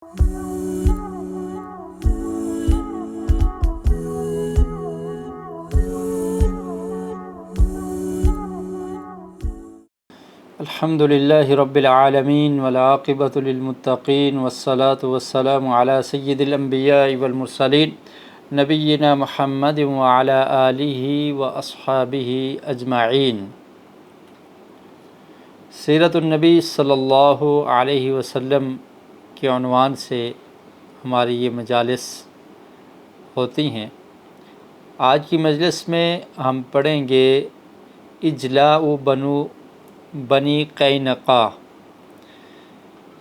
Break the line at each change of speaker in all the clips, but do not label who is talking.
الحمد للہ رب العالمین والعاقبۃ للمتقین والصلاة والسلام علی سید الانبیاء والمرسلین نبینا محمد وعلی آلہ واصحابہ اجمعین۔ سیرت النبی صلی اللہ علیہ وسلم کے عنوان سے ہماری یہ مجالس ہوتی ہیں۔ آج کی مجلس میں ہم پڑھیں گے اجلاء بنی قینقاع۔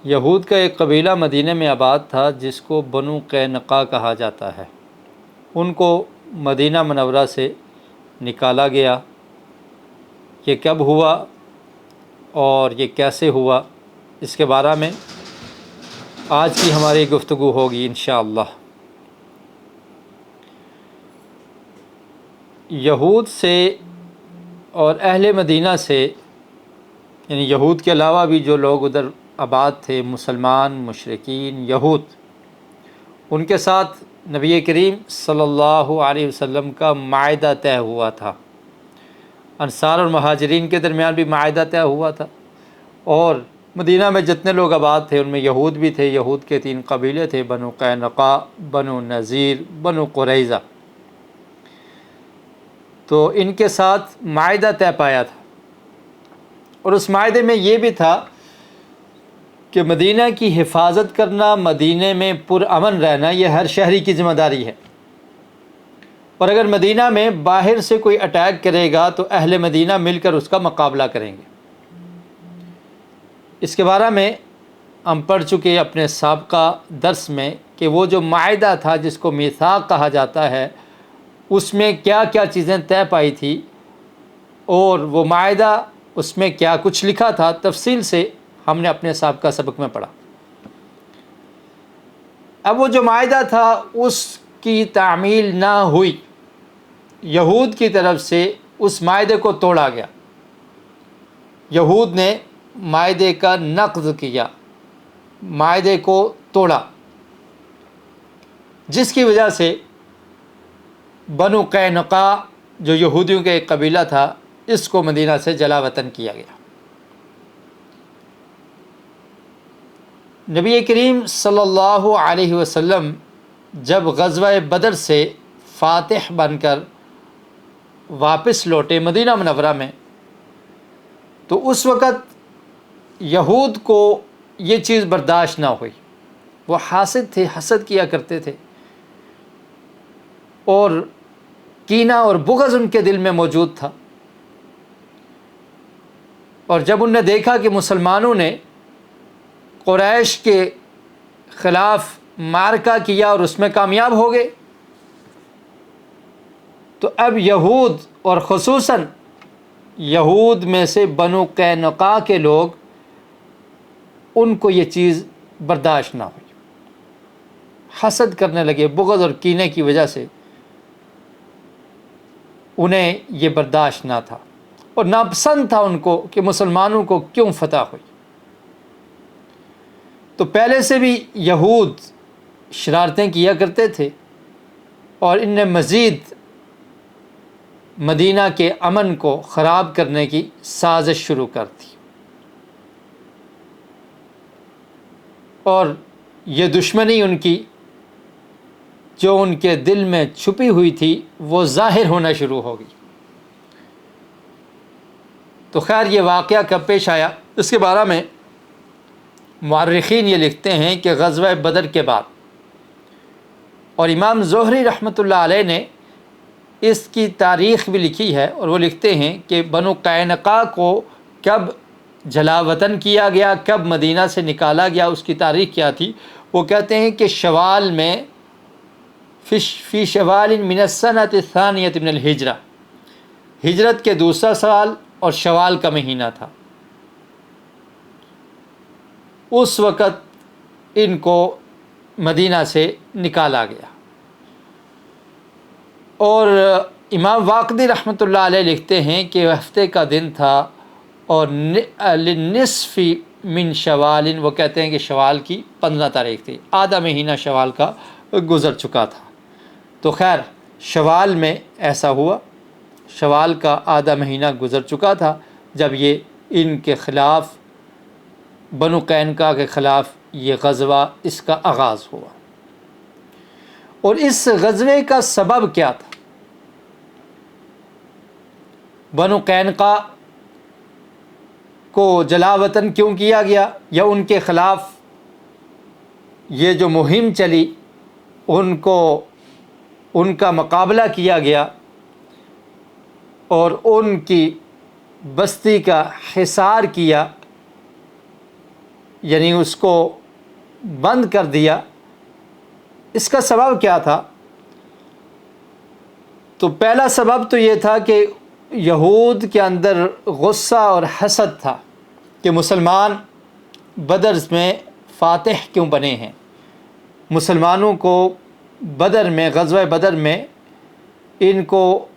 یہود کا ایک قبیلہ مدینہ میں آباد تھا جس کو بنو قینقاع کہا جاتا ہے۔ ان کو مدینہ منورہ سے نکالا گیا۔ یہ کب ہوا اور یہ کیسے ہوا، اس کے بارے میں آج کی ہماری گفتگو ہوگی انشاءاللہ۔ یہود سے اور اہل مدینہ سے، یعنی یہود کے علاوہ بھی جو لوگ ادھر آباد تھے، مسلمان، مشرکین، یہود، ان کے ساتھ نبی کریم صلی اللہ علیہ وسلم کا معاہدہ طے ہوا تھا۔ انصار اور مہاجرین کے درمیان بھی معاہدہ طے ہوا تھا، اور مدینہ میں جتنے لوگ آباد تھے ان میں یہود بھی تھے۔ یہود کے 3 قبیلے تھے، بنو قینقاع، بنو نذیر، بنو قریظہ۔ تو ان کے ساتھ معاہدہ طے پایا تھا، اور اس معاہدے میں یہ بھی تھا کہ مدینہ کی حفاظت کرنا، مدینہ میں پرامن رہنا، یہ ہر شہری کی ذمہ داری ہے۔ اور اگر مدینہ میں باہر سے کوئی اٹیک کرے گا تو اہل مدینہ مل کر اس کا مقابلہ کریں گے۔ اس کے بارے میں ہم پڑھ چکے اپنے سابقہ درس میں کہ وہ جو معاہدہ تھا جس کو میثاق کہا جاتا ہے، اس میں کیا کیا چیزیں طے پائی تھی، اور وہ معاہدہ اس میں کیا کچھ لکھا تھا، تفصیل سے ہم نے اپنے سابقہ سبق میں پڑھا۔ اب وہ جو معاہدہ تھا اس کی تعمیل نہ ہوئی، یہود کی طرف سے اس معاہدے کو توڑا گیا۔ یہود نے معاہدے کا نقض کیا، معاہدے کو توڑا، جس کی وجہ سے بنو قینقاع جو یہودیوں کا ایک قبیلہ تھا، اس کو مدینہ سے جلا وطن کیا گیا۔ نبی کریم صلی اللہ علیہ وسلم جب غزوہ بدر سے فاتح بن کر واپس لوٹے مدینہ منورہ میں، تو اس وقت یہود کو یہ چیز برداشت نہ ہوئی۔ وہ حاسد تھے، حسد کیا کرتے تھے، اور کینہ اور بغض ان کے دل میں موجود تھا۔ اور جب انہوں نے دیکھا کہ مسلمانوں نے قریش کے خلاف معرکہ کیا اور اس میں کامیاب ہو گئے، تو اب یہود، اور خصوصاً یہود میں سے بنو قینقاع کے لوگ، ان کو یہ چیز برداشت نہ ہوئی، حسد کرنے لگے، بغض اور کینے کی وجہ سے انہیں یہ برداشت نہ تھا، اور ناپسند تھا ان کو کہ مسلمانوں کو کیوں فتح ہوئی۔ تو پہلے سے بھی یہود شرارتیں کیا کرتے تھے، اور ان نے مزید مدینہ کے امن کو خراب کرنے کی سازش شروع کر دی، اور یہ دشمنی ان کی جو ان کے دل میں چھپی ہوئی تھی وہ ظاہر ہونا شروع ہو گئی۔ تو خیر یہ واقعہ کب پیش آیا، اس کے بارے میں مورخین یہ لکھتے ہیں کہ غزوہ بدر کے بعد، اور امام زہری رحمۃ اللہ علیہ نے اس کی تاریخ بھی لکھی ہے، اور وہ لکھتے ہیں کہ بنو قینقاع کو کب جلا وطن کیا گیا، کب مدینہ سے نکالا گیا، اس کی تاریخ کیا تھی۔ وہ کہتے ہیں کہ شوال میں، فی شوال من السنۃ الثانیۃ من الہجرہ، ہجرت کے دوسرا سال اور شوال کا مہینہ تھا، اس وقت ان کو مدینہ سے نکالا گیا۔ اور امام واقدی رحمۃ اللہ علیہ لکھتے ہیں کہ ہفتے کا دن تھا، اور نصف من شوال، وہ کہتے ہیں کہ شوال کی 15 تاریخ تھی، آدھا مہینہ شوال کا گزر چکا تھا۔ تو خیر شوال میں ایسا ہوا، شوال کا آدھا مہینہ گزر چکا تھا جب یہ ان کے خلاف، بنو قینقاع کے خلاف یہ غزوہ اس کا آغاز ہوا۔ اور اس غزوے کا سبب کیا تھا؟ بنو قینقاع کو جلا وطن کیوں کیا گیا، یا ان کے خلاف یہ جو مہم چلی ان کا مقابلہ کیا گیا اور ان کی بستی کا حصار کیا، یعنی اس کو بند کر دیا، اس کا سبب کیا تھا؟ تو پہلا سبب تو یہ تھا کہ یہود کے اندر غصہ اور حسد تھا کہ مسلمان بدر میں فاتح کیوں بنے ہیں، مسلمانوں کو بدر میں، غزوہ بدر میں ان کو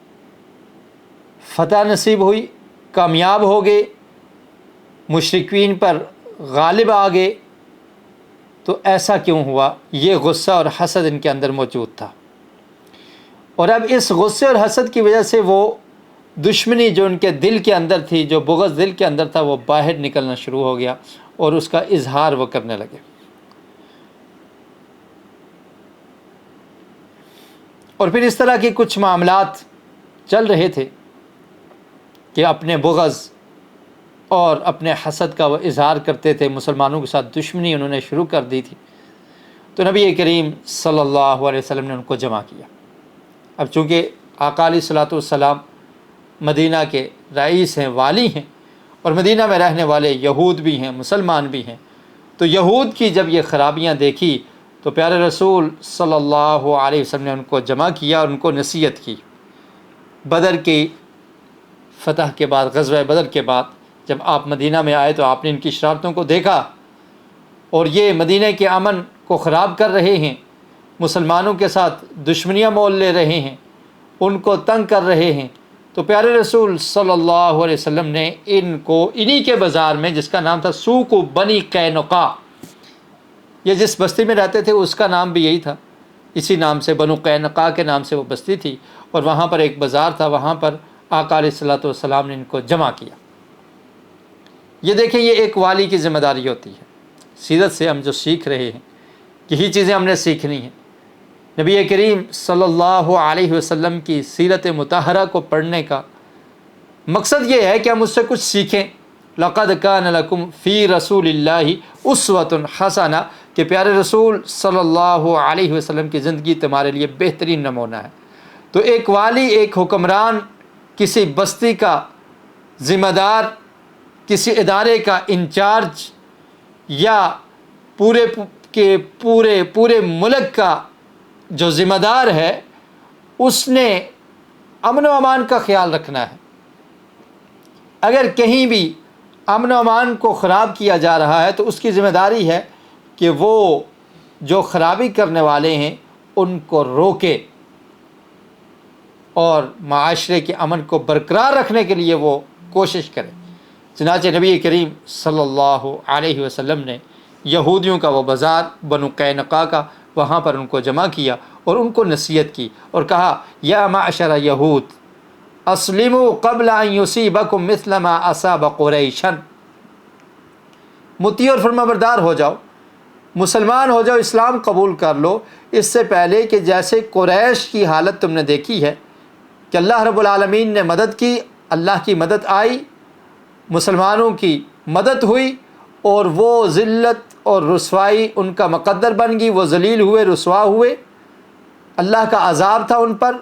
فتح نصیب ہوئی، کامیاب ہو گئے، مشرکین پر غالب آ گئے، تو ایسا کیوں ہوا؟ یہ غصہ اور حسد ان کے اندر موجود تھا۔ اور اب اس غصے اور حسد کی وجہ سے وہ دشمنی جو ان کے دل کے اندر تھی، جو بغض دل کے اندر تھا، وہ باہر نکلنا شروع ہو گیا اور اس کا اظہار وہ کرنے لگے۔ اور پھر اس طرح کے کچھ معاملات چل رہے تھے کہ اپنے بغض اور اپنے حسد کا وہ اظہار کرتے تھے، مسلمانوں کے ساتھ دشمنی انہوں نے شروع کر دی تھی۔ تو نبی کریم صلی اللہ علیہ وسلم نے ان کو جمع کیا۔ اب چونکہ آقا علیہ الصلوۃ والسلام مدینہ کے رئیس ہیں، والی ہیں، اور مدینہ میں رہنے والے یہود بھی ہیں، مسلمان بھی ہیں، تو یہود کی جب یہ خرابیاں دیکھی تو پیارے رسول صلی اللہ علیہ وسلم نے ان کو جمع کیا اور ان کو نصیحت کی۔ بدر کی فتح کے بعد، غزوہ بدر کے بعد جب آپ مدینہ میں آئے تو آپ نے ان کی شرارتوں کو دیکھا، اور یہ مدینہ کے امن کو خراب کر رہے ہیں، مسلمانوں کے ساتھ دشمنیاں مول لے رہے ہیں، ان کو تنگ کر رہے ہیں۔ تو پیارے رسول صلی اللہ علیہ وسلم نے ان کو انہی کے بازار میں، جس کا نام تھا سوق بنی قینقاع، یہ جس بستی میں رہتے تھے اس کا نام بھی یہی تھا، اسی نام سے بنو قینقاع کے نام سے وہ بستی تھی، اور وہاں پر ایک بازار تھا، وہاں پر آقا علیہ الصلوۃ والسلام نے ان کو جمع کیا۔ یہ دیکھیں، یہ ایک والی کی ذمہ داری ہوتی ہے۔ سیرت سے ہم جو سیکھ رہے ہیں، یہی چیزیں ہم نے سیکھنی ہیں۔ نبی کریم صلی اللہ علیہ وسلم کی سیرت مطہرہ کو پڑھنے کا مقصد یہ ہے کہ ہم اس سے کچھ سیکھیں۔ لقد کان لکم فی رسول اللہ اسوۃ حسنہ، کہ پیارے رسول صلی اللہ علیہ وسلم کی زندگی تمہارے لیے بہترین نمونہ ہے۔ تو ایک والی، ایک حکمران، کسی بستی کا ذمہ دار، کسی ادارے کا انچارج، یا پورے ملک کا جو ذمہ دار ہے، اس نے امن و امان کا خیال رکھنا ہے۔ اگر کہیں بھی امن و امان کو خراب کیا جا رہا ہے تو اس کی ذمہ داری ہے کہ وہ جو خرابی کرنے والے ہیں ان کو روکے اور معاشرے کے امن کو برقرار رکھنے کے لیے وہ کوشش کرے۔ چنانچہ نبی کریم صلی اللہ علیہ وسلم نے یہودیوں کا وہ بازار بنو قینقاع کا، وہاں پر ان کو جمع کیا اور ان کو نصیحت کی اور کہا، یا معشر یہود اسلموا قبل ان یصیبکم مثل ما اصاب قریشا، مطیع اور فرمانبردار ہو جاؤ، مسلمان ہو جاؤ، اسلام قبول کر لو، اس سے پہلے کہ جیسے قریش کی حالت تم نے دیکھی ہے کہ اللہ رب العالمین نے مدد کی، اللہ کی مدد آئی، مسلمانوں کی مدد ہوئی، اور وہ ذلت اور رسوائی ان کا مقدر بن گئی، وہ ذلیل ہوئے، رسوا ہوئے، اللہ کا عذاب تھا ان پر،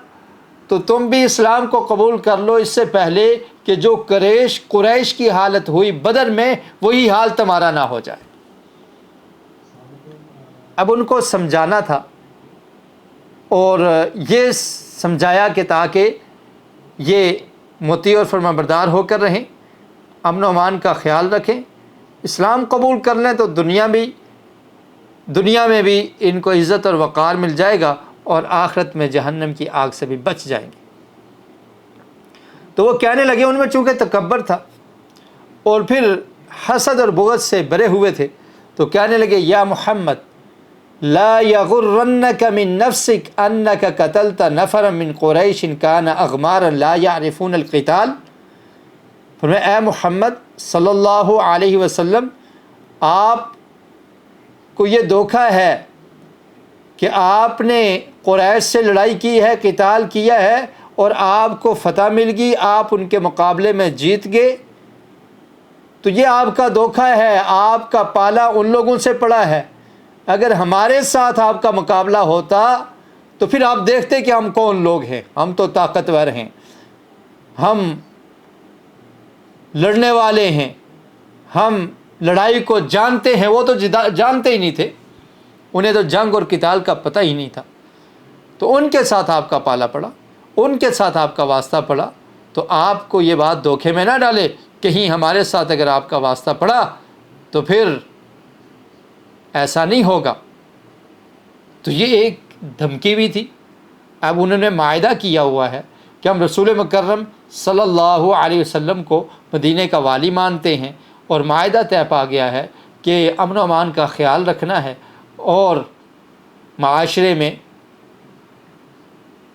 تو تم بھی اسلام کو قبول کر لو اس سے پہلے کہ جو قریش کی حالت ہوئی بدر میں، وہی حال تمہارا نہ ہو جائے۔ اب ان کو سمجھانا تھا اور یہ سمجھایا کہ تاکہ یہ مطیع اور فرمانبردار ہو کر رہیں، امن و امان کا خیال رکھیں، اسلام قبول کر لیں تو دنیا میں بھی ان کو عزت اور وقار مل جائے گا، اور آخرت میں جہنم کی آگ سے بھی بچ جائیں گے۔ تو وہ کہنے لگے، ان میں چونکہ تکبر تھا، اور پھر حسد اور بغض سے بھرے ہوئے تھے، تو کہنے لگے یا محمد لا یغرنک من نفسک انک قتلت نفرا من قریش کان اغمارا لا یعرفون القتال۔ فرمایا اے محمد صلی اللہ علیہ وسلم، آپ کو یہ دھوکہ ہے کہ آپ نے قریش سے لڑائی کی ہے، قتال کیا ہے اور آپ کو فتح مل گئی، آپ ان کے مقابلے میں جیت گئے، تو یہ آپ کا دھوکہ ہے، آپ کا پالا ان لوگوں سے پڑا ہے۔ اگر ہمارے ساتھ آپ کا مقابلہ ہوتا تو پھر آپ دیکھتے کہ ہم کون لوگ ہیں، ہم تو طاقتور ہیں، ہم لڑنے والے ہیں، ہم لڑائی کو جانتے ہیں۔ وہ تو جانتے ہی نہیں تھے، انہیں تو جنگ اور قتال کا پتہ ہی نہیں تھا، تو ان کے ساتھ آپ کا پالا پڑا، ان کے ساتھ آپ کا واسطہ پڑا۔ تو آپ کو یہ بات دھوکے میں نہ ڈالے، کہیں ہمارے ساتھ اگر آپ کا واسطہ پڑا تو پھر ایسا نہیں ہوگا۔ تو یہ ایک دھمکی بھی تھی۔ اب انہوں نے معاہدہ کیا ہوا ہے کہ ہم رسول مکرم صلی اللہ علیہ وسلم کو مدینہ کا والی مانتے ہیں، اور معاہدہ طے پا گیا ہے کہ امن و امان کا خیال رکھنا ہے اور معاشرے میں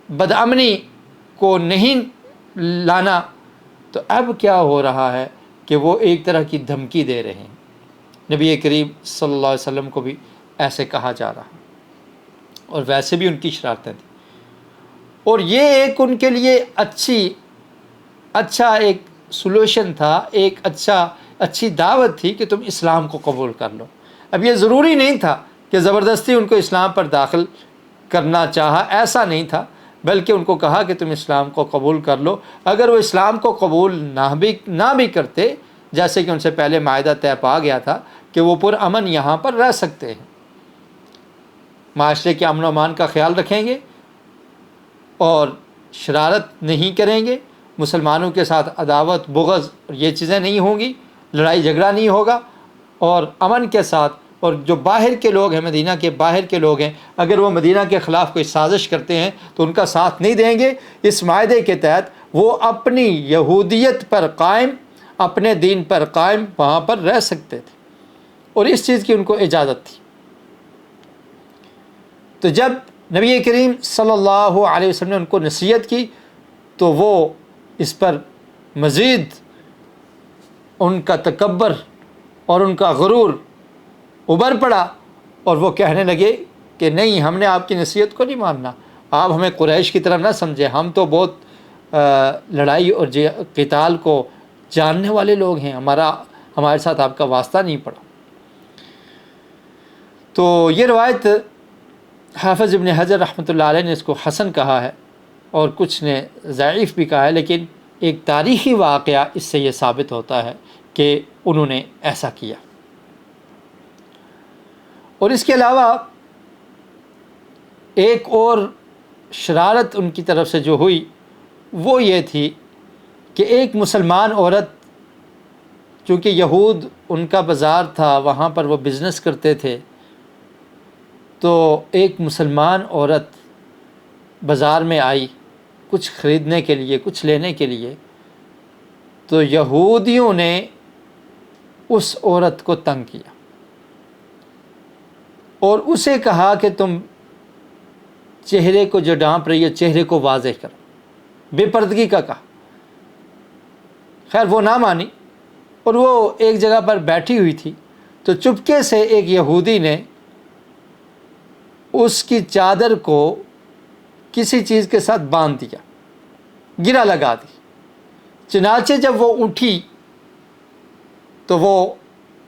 بدامنی کو نہیں لانا۔ تو اب کیا ہو رہا ہے کہ وہ ایک طرح کی دھمکی دے رہے ہیں۔ نبی کریم صلی اللہ علیہ وسلم کو بھی ایسے کہا جا رہا، اور ویسے بھی ان کی شرارتیں تھیں، اور یہ ایک ان کے لیے اچھا ایک سولوشن تھا، ایک اچھی دعوت تھی کہ تم اسلام کو قبول کر لو۔ اب یہ ضروری نہیں تھا کہ زبردستی ان کو اسلام پر داخل کرنا چاہا، ایسا نہیں تھا، بلکہ ان کو کہا کہ تم اسلام کو قبول کر لو۔ اگر وہ اسلام کو قبول نہ بھی کرتے، جیسے کہ ان سے پہلے معاہدہ طے پا گیا تھا کہ وہ پرامن یہاں پر رہ سکتے ہیں، معاشرے کے امن و امان کا خیال رکھیں گے اور شرارت نہیں کریں گے، مسلمانوں کے ساتھ عداوت بغض اور یہ چیزیں نہیں ہوں گی، لڑائی جھگڑا نہیں ہوگا، اور امن کے ساتھ۔ اور جو باہر کے لوگ ہیں، مدینہ کے باہر کے لوگ ہیں، اگر وہ مدینہ کے خلاف کوئی سازش کرتے ہیں تو ان کا ساتھ نہیں دیں گے۔ اس معاہدے کے تحت وہ اپنی یہودیت پر قائم، اپنے دین پر قائم وہاں پر رہ سکتے تھے، اور اس چیز کی ان کو اجازت تھی۔ تو جب نبی کریم صلی اللہ علیہ وسلم نے ان کو نصیحت کی تو وہ اس پر مزید ان کا تکبر اور ان کا غرور ابھر پڑا، اور وہ کہنے لگے کہ نہیں، ہم نے آپ کی نصیحت کو نہیں ماننا، آپ ہمیں قریش کی طرح نہ سمجھیں، ہم تو بہت لڑائی اور قتال کو جاننے والے لوگ ہیں، ہمارے ساتھ آپ کا واسطہ نہیں پڑا۔ تو یہ روایت حافظ ابن حجر رحمۃ اللہ علیہ نے اس کو حسن کہا ہے، اور کچھ نے ضعیف بھی کہا ہے، لیکن ایک تاریخی واقعہ اس سے یہ ثابت ہوتا ہے کہ انہوں نے ایسا کیا۔ اور اس کے علاوہ ایک اور شرارت ان کی طرف سے جو ہوئی وہ یہ تھی کہ ایک مسلمان عورت، چونکہ یہود ان کا بازار تھا، وہاں پر وہ بزنس کرتے تھے، تو ایک مسلمان عورت بازار میں آئی کچھ خریدنے کے لیے، کچھ لینے کے لیے، تو یہودیوں نے اس عورت کو تنگ کیا اور اسے کہا کہ تم چہرے کو جو ڈھانپ رہی ہے چہرے کو واضح کرو، بے پردگی کا کہا۔ خیر وہ نہ مانی، اور وہ ایک جگہ پر بیٹھی ہوئی تھی، تو چپکے سے ایک یہودی نے اس کی چادر کو کسی چیز کے ساتھ باندھ دیا، گرہ لگا دی۔ چنانچہ جب وہ اٹھی تو وہ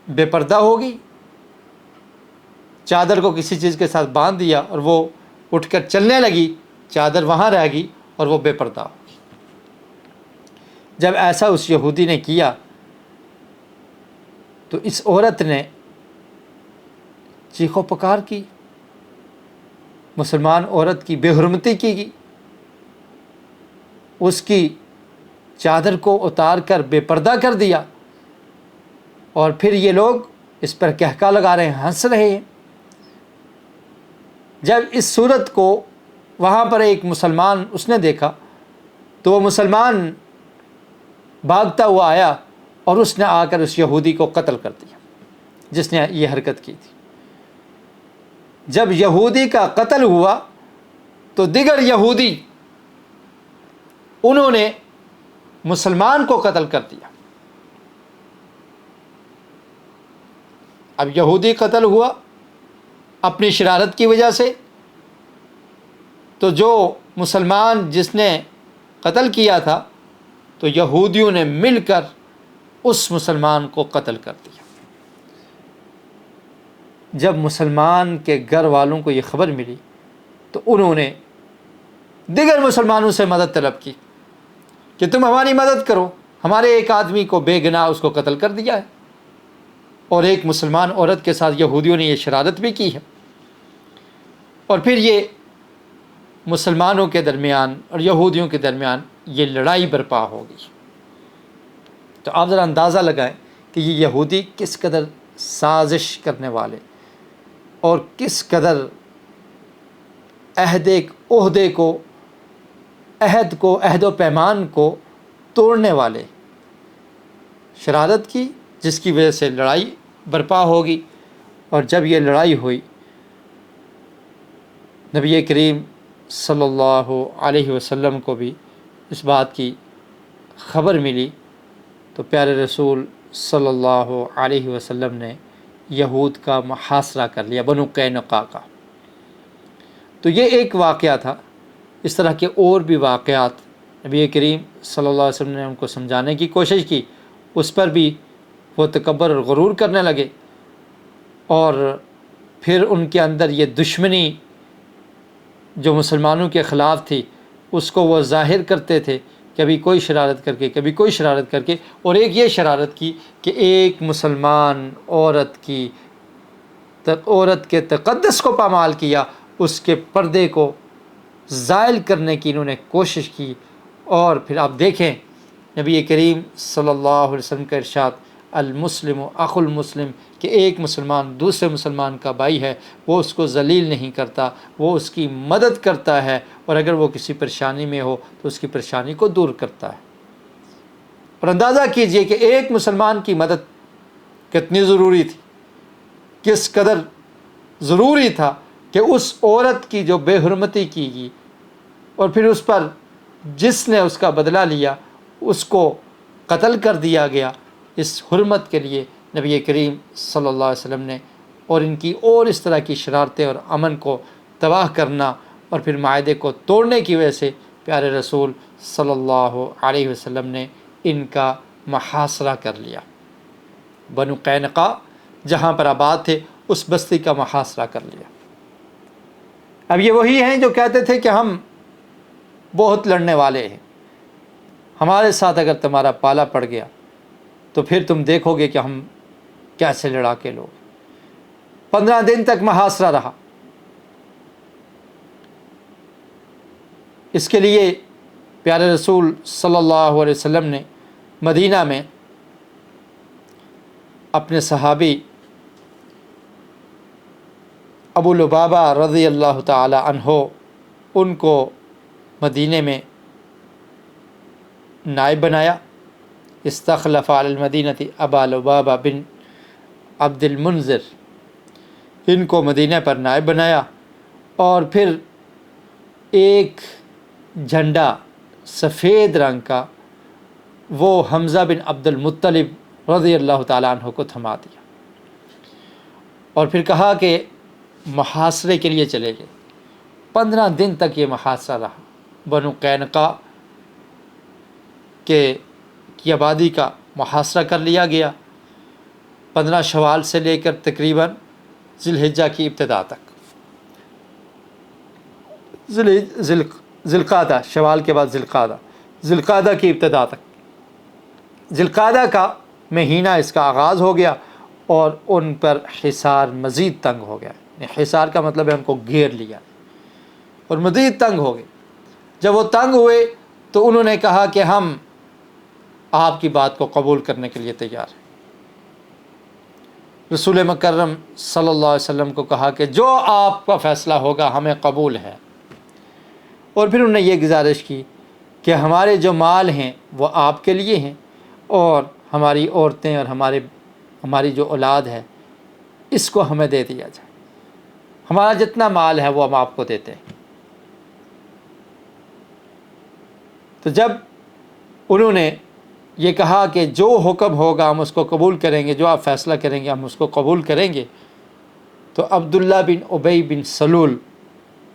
بے پردہ ہو گئی، چادر کو کسی چیز کے ساتھ باندھ دیا اور وہ اٹھ کر چلنے لگی، چادر وہاں رہ گئی اور وہ بے پردہ ہو گئی۔ جب ایسا اس یہودی نے کیا تو اس عورت نے چیخ و پکار کی، مسلمان عورت کی بے حرمتی کی گئی، اس کی چادر کو اتار کر بے پردہ کر دیا، اور پھر یہ لوگ اس پر کہکا لگا رہے ہیں، ہنس رہے ہیں۔ جب اس صورت کو وہاں پر ایک مسلمان اس نے دیکھا تو وہ مسلمان بھاگتا ہوا آیا اور اس نے آ کر اس یہودی کو قتل کر دیا جس نے یہ حرکت کی تھی۔ جب یہودی کا قتل ہوا تو دیگر یہودی انہوں نے مسلمان کو قتل کر دیا۔ اب یہودی قتل ہوا اپنی شرارت کی وجہ سے، تو جو مسلمان جس نے قتل کیا تھا تو یہودیوں نے مل کر اس مسلمان کو قتل کر دیا۔ جب مسلمان کے گھر والوں کو یہ خبر ملی تو انہوں نے دیگر مسلمانوں سے مدد طلب کی کہ تم ہماری مدد کرو، ہمارے ایک آدمی کو بے گناہ اس کو قتل کر دیا ہے، اور ایک مسلمان عورت کے ساتھ یہودیوں نے یہ شرارت بھی کی ہے۔ اور پھر یہ مسلمانوں کے درمیان اور یہودیوں کے درمیان یہ لڑائی برپا ہوگی۔ تو آپ ذرا اندازہ لگائیں کہ یہ یہودی کس قدر سازش کرنے والے اور کس قدر عہد و پیمان کو توڑنے والے، شرارت کی جس کی وجہ سے لڑائی برپا ہوگی۔ اور جب یہ لڑائی ہوئی، نبی کریم صلی اللہ علیہ وسلم کو بھی اس بات کی خبر ملی، تو پیارے رسول صلی اللہ علیہ وسلم نے یہود کا محاصرہ کر لیا، بنو قینقاع کا۔ تو یہ ایک واقعہ تھا۔ اس طرح کے اور بھی واقعات نبی کریم صلی اللہ علیہ وسلم نے ان کو سمجھانے کی کوشش کی، اس پر بھی وہ تکبر اور غرور کرنے لگے، اور پھر ان کے اندر یہ دشمنی جو مسلمانوں کے خلاف تھی اس کو وہ ظاہر کرتے تھے، کبھی کوئی شرارت کر کے کبھی کوئی شرارت کر کے، اور ایک یہ شرارت کی کہ ایک مسلمان عورت کے تقدس کو پامال کیا، اس کے پردے کو زائل کرنے کی انہوں نے کوشش کی۔ اور پھر آپ دیکھیں نبی کریم صلی اللہ علیہ وسلم کا ارشاد، المسلم اخو المسلم، کہ ایک مسلمان دوسرے مسلمان کا بھائی ہے، وہ اس کو ذلیل نہیں کرتا، وہ اس کی مدد کرتا ہے، اور اگر وہ کسی پریشانی میں ہو تو اس کی پریشانی کو دور کرتا ہے۔ اور اندازہ کیجئے کہ ایک مسلمان کی مدد کتنی ضروری تھی، کس قدر ضروری تھا کہ اس عورت کی جو بے حرمتی کی گئی اور پھر اس پر جس نے اس کا بدلہ لیا اس کو قتل کر دیا گیا۔ اس حرمت کے لیے نبی کریم صلی اللہ علیہ وسلم نے اور ان کی اور اس طرح کی شرارتیں اور امن کو تباہ کرنا اور پھر معاہدے کو توڑنے کی وجہ سے پیارے رسول صلی اللہ علیہ وسلم نے ان کا محاصرہ کر لیا۔ بنو قینقاع جہاں پر آباد تھے اس بستی کا محاصرہ کر لیا۔ اب یہ وہی ہیں جو کہتے تھے کہ ہم بہت لڑنے والے ہیں، ہمارے ساتھ اگر تمہارا پالا پڑ گیا تو پھر تم دیکھو گے کہ ہم کیسے لڑا کے لوگ۔ 15 دن تک محاصرہ رہا۔ اس کے لیے پیارے رسول صلی اللہ علیہ وسلم نے مدینہ میں اپنے صحابی ابو لبابہ رضی اللہ تعالی عنہ ان کو مدینے میں نائب بنایا۔ استخلف علی المدینہ ابا لبابہ بن عبد المنذر، ان کو مدینہ پر نائب بنایا، اور پھر ایک جھنڈا سفید رنگ کا وہ حمزہ بن عبد المطلب رضی اللہ تعالیٰ عنہ کو تھما دیا، اور پھر کہا کہ محاصرے کے لیے چلے گئے۔ 15 دن تک یہ محاصرہ رہا۔ بنو قینقاع کی آبادی کا محاصرہ کر لیا گیا 15 شوال سے لے کر تقریباً ذی الحجہ کی ابتدا تک، ذی القعدہ، شوال کے بعد ذی القعدہ کی ابتدا تک۔ ذی القعدہ کا مہینہ اس کا آغاز ہو گیا اور ان پر حصار مزید تنگ ہو گیا۔ حصار کا مطلب ہے ان کو گھیر لیا اور مزید تنگ ہو گئے۔ جب وہ تنگ ہوئے تو انہوں نے کہا کہ ہم آپ کی بات کو قبول کرنے کے لیے تیار ہیں۔ رسول مکرم صلی اللہ علیہ وسلم کو کہا کہ جو آپ کا فیصلہ ہوگا ہمیں قبول ہے، اور پھر انہوں نے یہ گزارش کی کہ ہمارے جو مال ہیں وہ آپ کے لیے ہیں، اور ہماری عورتیں اور ہماری جو اولاد ہے اس کو ہمیں دے دیا جائے، ہمارا جتنا مال ہے وہ ہم آپ کو دیتے ہیں۔ تو جب انہوں نے یہ کہا کہ جو حکم ہوگا ہم اس کو قبول کریں گے، جو آپ فیصلہ کریں گے ہم اس کو قبول کریں گے، تو عبداللہ بن ابی بن سلول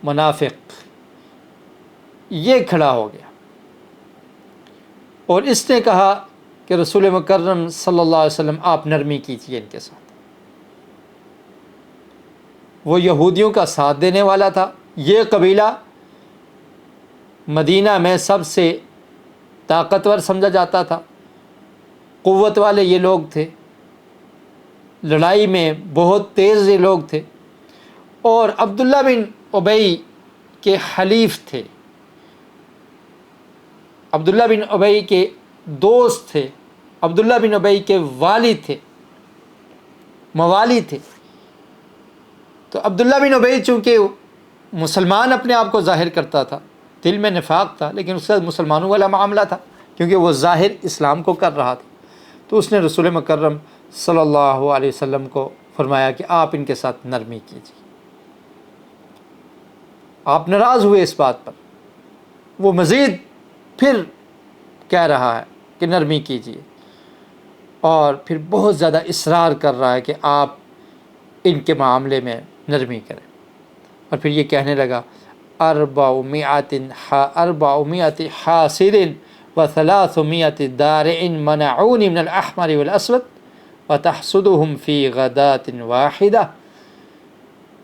منافق یہ کھڑا ہو گیا اور اس نے کہا کہ رسول مکرم صلی اللہ علیہ وسلم آپ نرمی کیجیے ان کے ساتھ۔ وہ یہودیوں کا ساتھ دینے والا تھا، یہ قبیلہ مدینہ میں سب سے طاقتور سمجھا جاتا تھا، قوت والے یہ لوگ تھے، لڑائی میں بہت تیز یہ لوگ تھے، اور عبداللہ بن ابی کے حلیف تھے، عبداللہ بن ابی کے دوست تھے، عبداللہ بن ابی کے والد تھے، موالی تھے۔ تو عبداللہ بن ابی چونکہ مسلمان اپنے آپ کو ظاہر کرتا تھا، دل میں نفاق تھا، لیکن اس کا مسلمانوں والا معاملہ تھا کیونکہ وہ ظاہر اسلام کو کر رہا تھا، تو اس نے رسول مکرم صلی اللہ علیہ وسلم کو فرمایا کہ آپ ان کے ساتھ نرمی کیجیے۔ آپ ناراض ہوئے اس بات پر، وہ مزید پھر کہہ رہا ہے کہ نرمی کیجیے، اور پھر بہت زیادہ اصرار کر رہا ہے کہ آپ ان کے معاملے میں نرمی کریں، اور پھر یہ کہنے لگا 400 حاصر و300 دارع منعون من الاحمر والاسود وتحسدهم فی غدات واحدہ،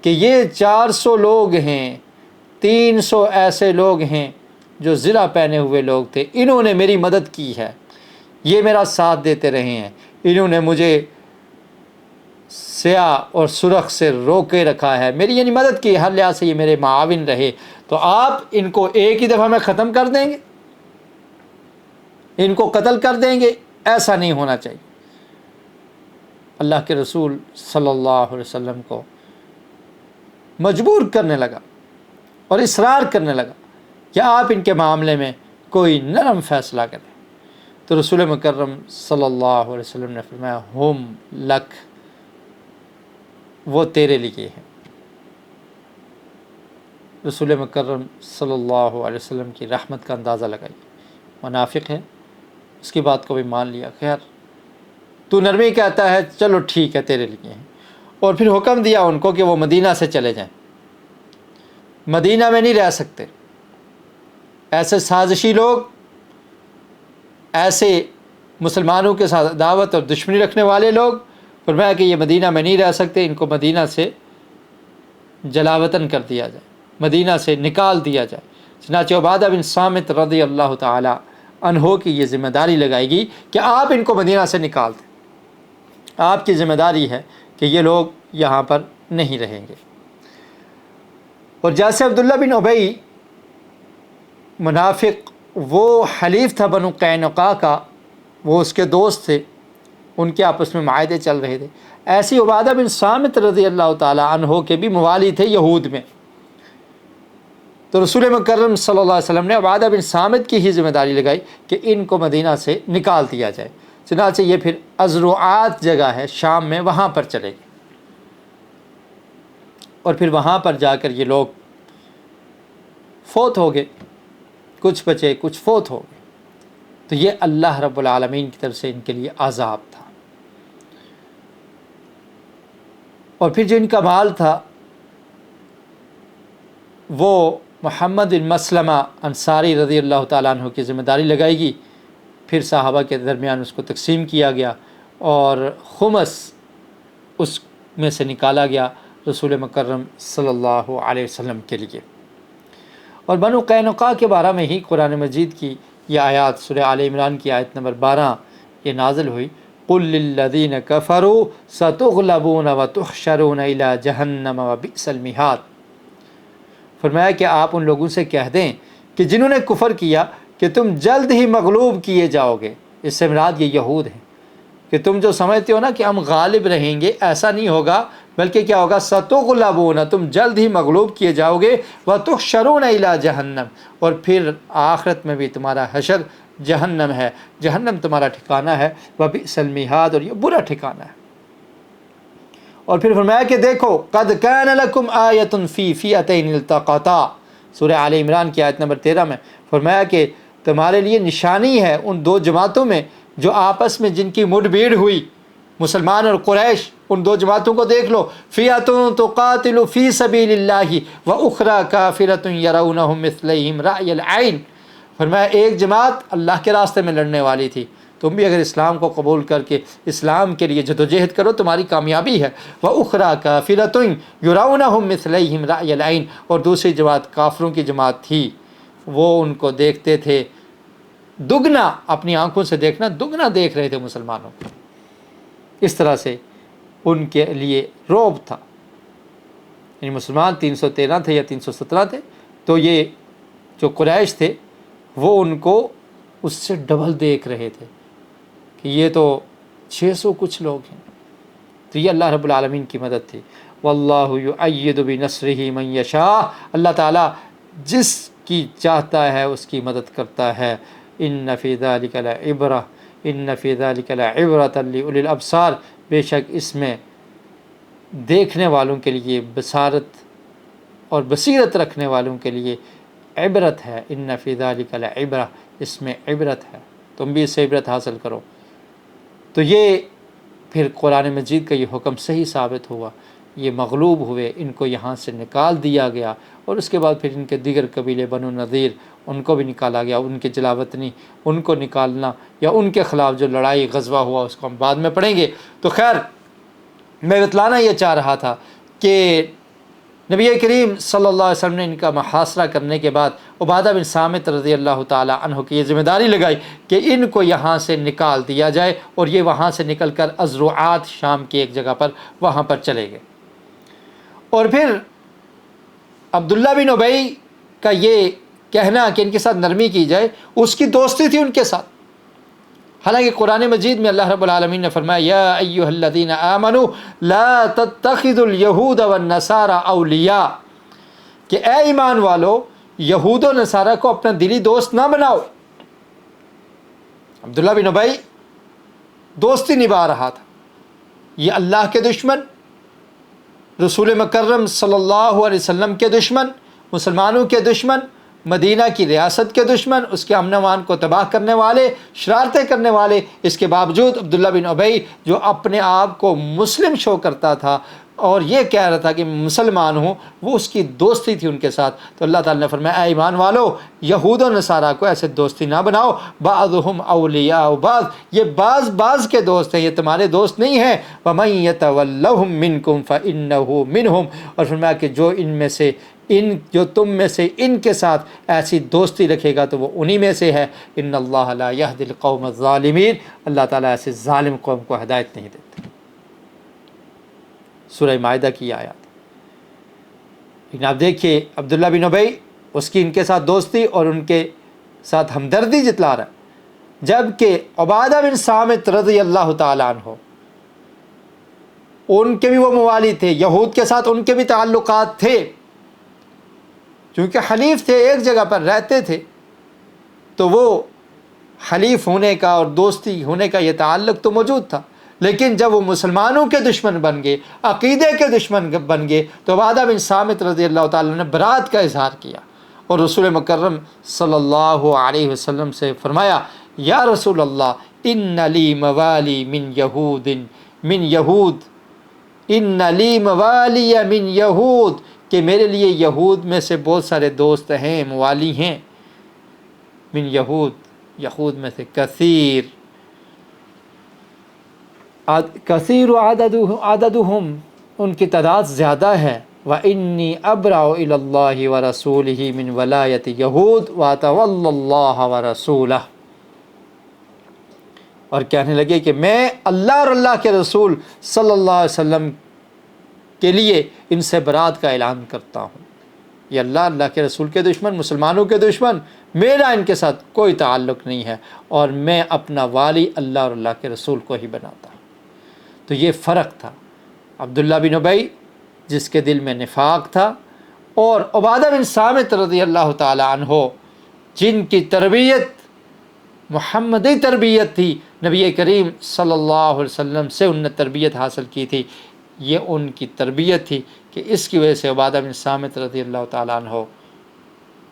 کہ یہ 400 لوگ ہیں، 300 ایسے لوگ ہیں جو زرہ پہنے ہوئے لوگ تھے، انہوں نے میری مدد کی ہے، یہ میرا ساتھ دیتے رہے ہیں، انہوں نے مجھے سیاہ اور سرخ سے روکے رکھا ہے، میری یعنی مدد کی، ہر لحاظ سے یہ میرے معاون رہے، تو آپ ان کو ایک ہی دفعہ میں ختم کر دیں گے، ان کو قتل کر دیں گے؟ ایسا نہیں ہونا چاہیے۔ اللہ کے رسول صلی اللہ علیہ وسلم کو مجبور کرنے لگا اور اصرار کرنے لگا کہ آپ ان کے معاملے میں کوئی نرم فیصلہ کریں، تو رسول مکرم صلی اللہ علیہ وسلم نے فرمایا ہم لک، وہ تیرے لیے ہیں۔ رسول مکرم صلی اللہ علیہ وسلم کی رحمت کا اندازہ لگائی، منافق ہے، اس کی بات کو بھی مان لیا، خیر تو نرمی کہتا ہے چلو ٹھیک ہے تیرے لیے ہیں، اور پھر حکم دیا ان کو کہ وہ مدینہ سے چلے جائیں، مدینہ میں نہیں رہ سکتے، ایسے سازشی لوگ، ایسے مسلمانوں کے ساتھ عداوت اور دشمنی رکھنے والے لوگ، فرمایا کہ یہ مدینہ میں نہیں رہ سکتے، ان کو مدینہ سے جلاوطن کر دیا جائے، مدینہ سے نکال دیا جائے۔ چنانچہ عبادہ بن صامت رضی اللہ تعالی عنہ کی یہ ذمہ داری لگائی گئی کہ آپ ان کو مدینہ سے نکال دیں، آپ کی ذمہ داری ہے کہ یہ لوگ یہاں پر نہیں رہیں گے۔ اور جیسے عبداللہ بن ابی منافق وہ حلیف تھا بنو قینقاع کا، وہ اس کے دوست تھے، ان کے آپس میں معاہدے چل رہے تھے، ایسی عبادہ بن صامت رضی اللہ تعالی عنہ کے بھی موالد تھے یہود میں، تو رسول مکرم صلی اللہ علیہ وسلم نے عبادہ بن صامت کی ہی ذمہ داری لگائی کہ ان کو مدینہ سے نکال دیا جائے۔ چنانچہ یہ پھر ازروعات جگہ ہے شام میں، وہاں پر چلے گئے، اور پھر وہاں پر جا کر یہ لوگ فوت ہو گئے، کچھ بچے کچھ فوت ہو گئے، تو یہ اللہ رب العالمین کی طرف سے ان کے لیے عذاب تھا۔ اور پھر جو ان کا مال تھا وہ محمد بن مسلمہ انصاری رضی اللہ تعالیٰ عنہ کی ذمہ داری لگائی گئی، پھر صحابہ کے درمیان اس کو تقسیم کیا گیا اور خمس اس میں سے نکالا گیا رسول مکرم صلی اللہ علیہ وسلم کے لیے۔ اور بنو قینقاع کے بارے میں ہی قرآن مجید کی یہ آیات سورہ آل عمران کی آیت نمبر 12 یہ نازل ہوئی، قُلْ لِلَّذِينَ كَفَرُوا سَتُغْلَبُونَ وَتُحْشَرُونَ إِلَىٰ جَهَنَّمَ وَبِئْسَ الْمِہَادُ۔ فرمایا کہ آپ ان لوگوں سے کہہ دیں کہ جنہوں نے کفر کیا کہ تم جلد ہی مغلوب کیے جاؤ گے، اس سے مراد یہ یہود ہیں، کہ تم جو سمجھتے ہو نا کہ ہم غالب رہیں گے، ایسا نہیں ہوگا، بلکہ کیا ہوگا ستغلبون، تم جلد ہی مغلوب کیے جاؤ گے، وتحشرون الی جہنم، اور پھر آخرت میں بھی تمہارا حشر جہنم ہے، جہنم تمہارا ٹھکانہ ہے، وبئس المہاد، اور یہ برا ٹھکانہ ہے۔ اور پھر فرمایا کہ دیکھو قد کان لکم آیۃ فی فئتین التقطا، سورہ آل عمران کی آیت نمبر 13 میں فرمایا کہ تمہارے لیے نشانی ہے ان دو جماعتوں میں جو آپس میں جن کی مڈ بھیڑ ہوئی، مسلمان اور قریش، ان دو جماعتوں کو دیکھ لو، فئۃ تقاتل فی سبیل اللہ واخری کافرۃ یرونہم مثلیہم رأی العین، فرمایا ایک جماعت اللہ کے راستے میں لڑنے والی تھی، تم بھی اگر اسلام کو قبول کر کے اسلام کے لیے جدوجہد کرو تمہاری کامیابی ہے، وَأُخْرَى كَافِرَةٌ يُرَوْنَهُمْ مِثْلَيْهِمْ رَأْيَ الْعَيْنِ، اور دوسری جماعت کافروں کی جماعت تھی، وہ ان کو دیکھتے تھے دگنا، اپنی آنکھوں سے دیکھنا دگنا دیکھ رہے تھے مسلمانوں کو، اس طرح سے ان کے لیے رعب تھا۔ یعنی مسلمان 313 تھے یا 317 تھے، تو یہ جو قریش تھے وہ ان کو اس سے ڈبل دیکھ رہے تھے کہ یہ تو 600 کچھ لوگ ہیں۔ تو یہ اللہ رب العالمین کی مدد تھی۔ واللہ یؤید بنصرہ من یشاء، اللہ تعالیٰ جس کی چاہتا ہے اس کی مدد کرتا ہے۔ ان فی ذلک لعبرہ، ان فی ذلک لعبرۃ لأولی الابصار، بے شک اس میں دیکھنے والوں کے لیے بصارت اور بصیرت رکھنے والوں کے لیے عبرت ہے۔ ان فی ذلک لعبرہ، اس میں عبرت ہے، تم بھی اس سے عبرت حاصل کرو۔ تو یہ پھر قرآن مجید کا یہ حکم صحیح ثابت ہوا، یہ مغلوب ہوئے، ان کو یہاں سے نکال دیا گیا، اور اس کے بعد پھر ان کے دیگر قبیلے بنو نذیر ان کو بھی نکالا گیا، ان کے جلاوطنی ان کو نکالنا، یا ان کے خلاف جو لڑائی غزوہ ہوا اس کو ہم بعد میں پڑھیں گے۔ تو خیر میں بتلانا یہ چاہ رہا تھا کہ نبی کریم صلی اللہ علیہ وسلم نے ان کا محاصرہ کرنے کے بعد عبادہ بن صامت رضی اللہ تعالی عنہ کی یہ ذمہ داری لگائی کہ ان کو یہاں سے نکال دیا جائے، اور یہ وہاں سے نکل کر ازروعات شام کی ایک جگہ پر وہاں پر چلے گئے۔ اور پھر عبداللہ بن ابی کا یہ کہنا کہ ان کے ساتھ نرمی کی جائے، اس کی دوستی تھی ان کے ساتھ، حالانکہ قرآن مجید میں اللہ رب العالمین نے فرمایا یا ایھا الذین آمنوا لا تتخذوا اليہود والنصارى اولیاء، کہ اے ایمان والو یہود و نصارہ کو اپنا دلی دوست نہ بناؤ۔ عبداللہ بن ابی دوستی نبھا رہا تھا، یہ اللہ کے دشمن، رسول مکرم صلی اللہ علیہ وسلم کے دشمن، مسلمانوں کے دشمن، مدینہ کی ریاست کے دشمن، اس کے امن و امان کو تباہ کرنے والے، شرارتیں کرنے والے، اس کے باوجود عبداللہ بن ابی جو اپنے آپ کو مسلم شو کرتا تھا اور یہ کہہ رہا تھا کہ میں مسلمان ہوں، وہ اس کی دوستی تھی ان کے ساتھ۔ تو اللہ تعالیٰ نے فرمایا اے ایمان والو یہود و نصارہ کو ایسے دوستی نہ بناؤ، بعضهم اولیاء بعض، یہ بعض کے دوست ہیں، یہ تمہارے دوست نہیں ہیں۔ ومن یتولہم منکم فانہ منہم، اور فرمایا کہ جو تم میں سے ان کے ساتھ ایسی دوستی رکھے گا تو وہ انہی میں سے ہے۔ ان اللہ لا یہدی القوم الظالمین، اللہ تعالیٰ ایسے ظالم قوم کو ہدایت نہیں دیتے۔ سورہ مائدہ کی آیات۔ لیکن آپ دیکھیے عبداللہ بن ابی، اس کی ان کے ساتھ دوستی اور ان کے ساتھ ہمدردی جتلا رہا ہے، جبکہ عبادہ بن صامت رضی اللہ تعالیٰ عنہ، ان کے بھی وہ موالی تھے، یہود کے ساتھ ان کے بھی تعلقات تھے، چونکہ حلیف تھے، ایک جگہ پر رہتے تھے، تو وہ حلیف ہونے کا اور دوستی ہونے کا یہ تعلق تو موجود تھا۔ لیکن جب وہ مسلمانوں کے دشمن بن گئے، عقیدے کے دشمن بن گئے، تو عبادہ بن صامت رضی اللہ تعالیٰ نے برات کا اظہار کیا اور رسول مکرم صلی اللہ علیہ وسلم سے فرمایا یا رسول اللہ ان لی موالی من یہود ان لی موالی من یہود، کہ میرے لیے یہود میں سے بہت سارے دوست ہیں، موالی ہیں، من یہود میں سے کثیر عددہم، ان کی تعداد زیادہ ہے، وَإِنِّي أَبْرَأُ إِلَى اللَّهِ وَرَسُولِهِ مِنْ وَلَایَةِ یہود وَأَتَوَلَّى اللَّهَ وَرَسُولَهُ، اور کہنے لگے کہ میں اللہ اور اللہ کے رسول صلی اللہ علیہ وسلم کے لیے ان سے برات کا اعلان کرتا ہوں۔ یہ اللہ کے رسول کے دشمن، مسلمانوں کے دشمن، میرا ان کے ساتھ کوئی تعلق نہیں ہے، اور میں اپنا والی اللہ اور اللہ کے رسول کو ہی بناتا ہوں۔ تو یہ فرق تھا عبداللہ بن ابی جس کے دل میں نفاق تھا، اور عبادہ بن صامت رضی اللہ تعالی عنہ جن کی تربیت محمدی تربیت تھی، نبی کریم صلی اللہ علیہ وسلم سے انہوں نے تربیت حاصل کی تھی، یہ ان کی تربیت تھی کہ اس کی وجہ سے عبادہ بن صامت رضی اللہ تعالیٰ عنہ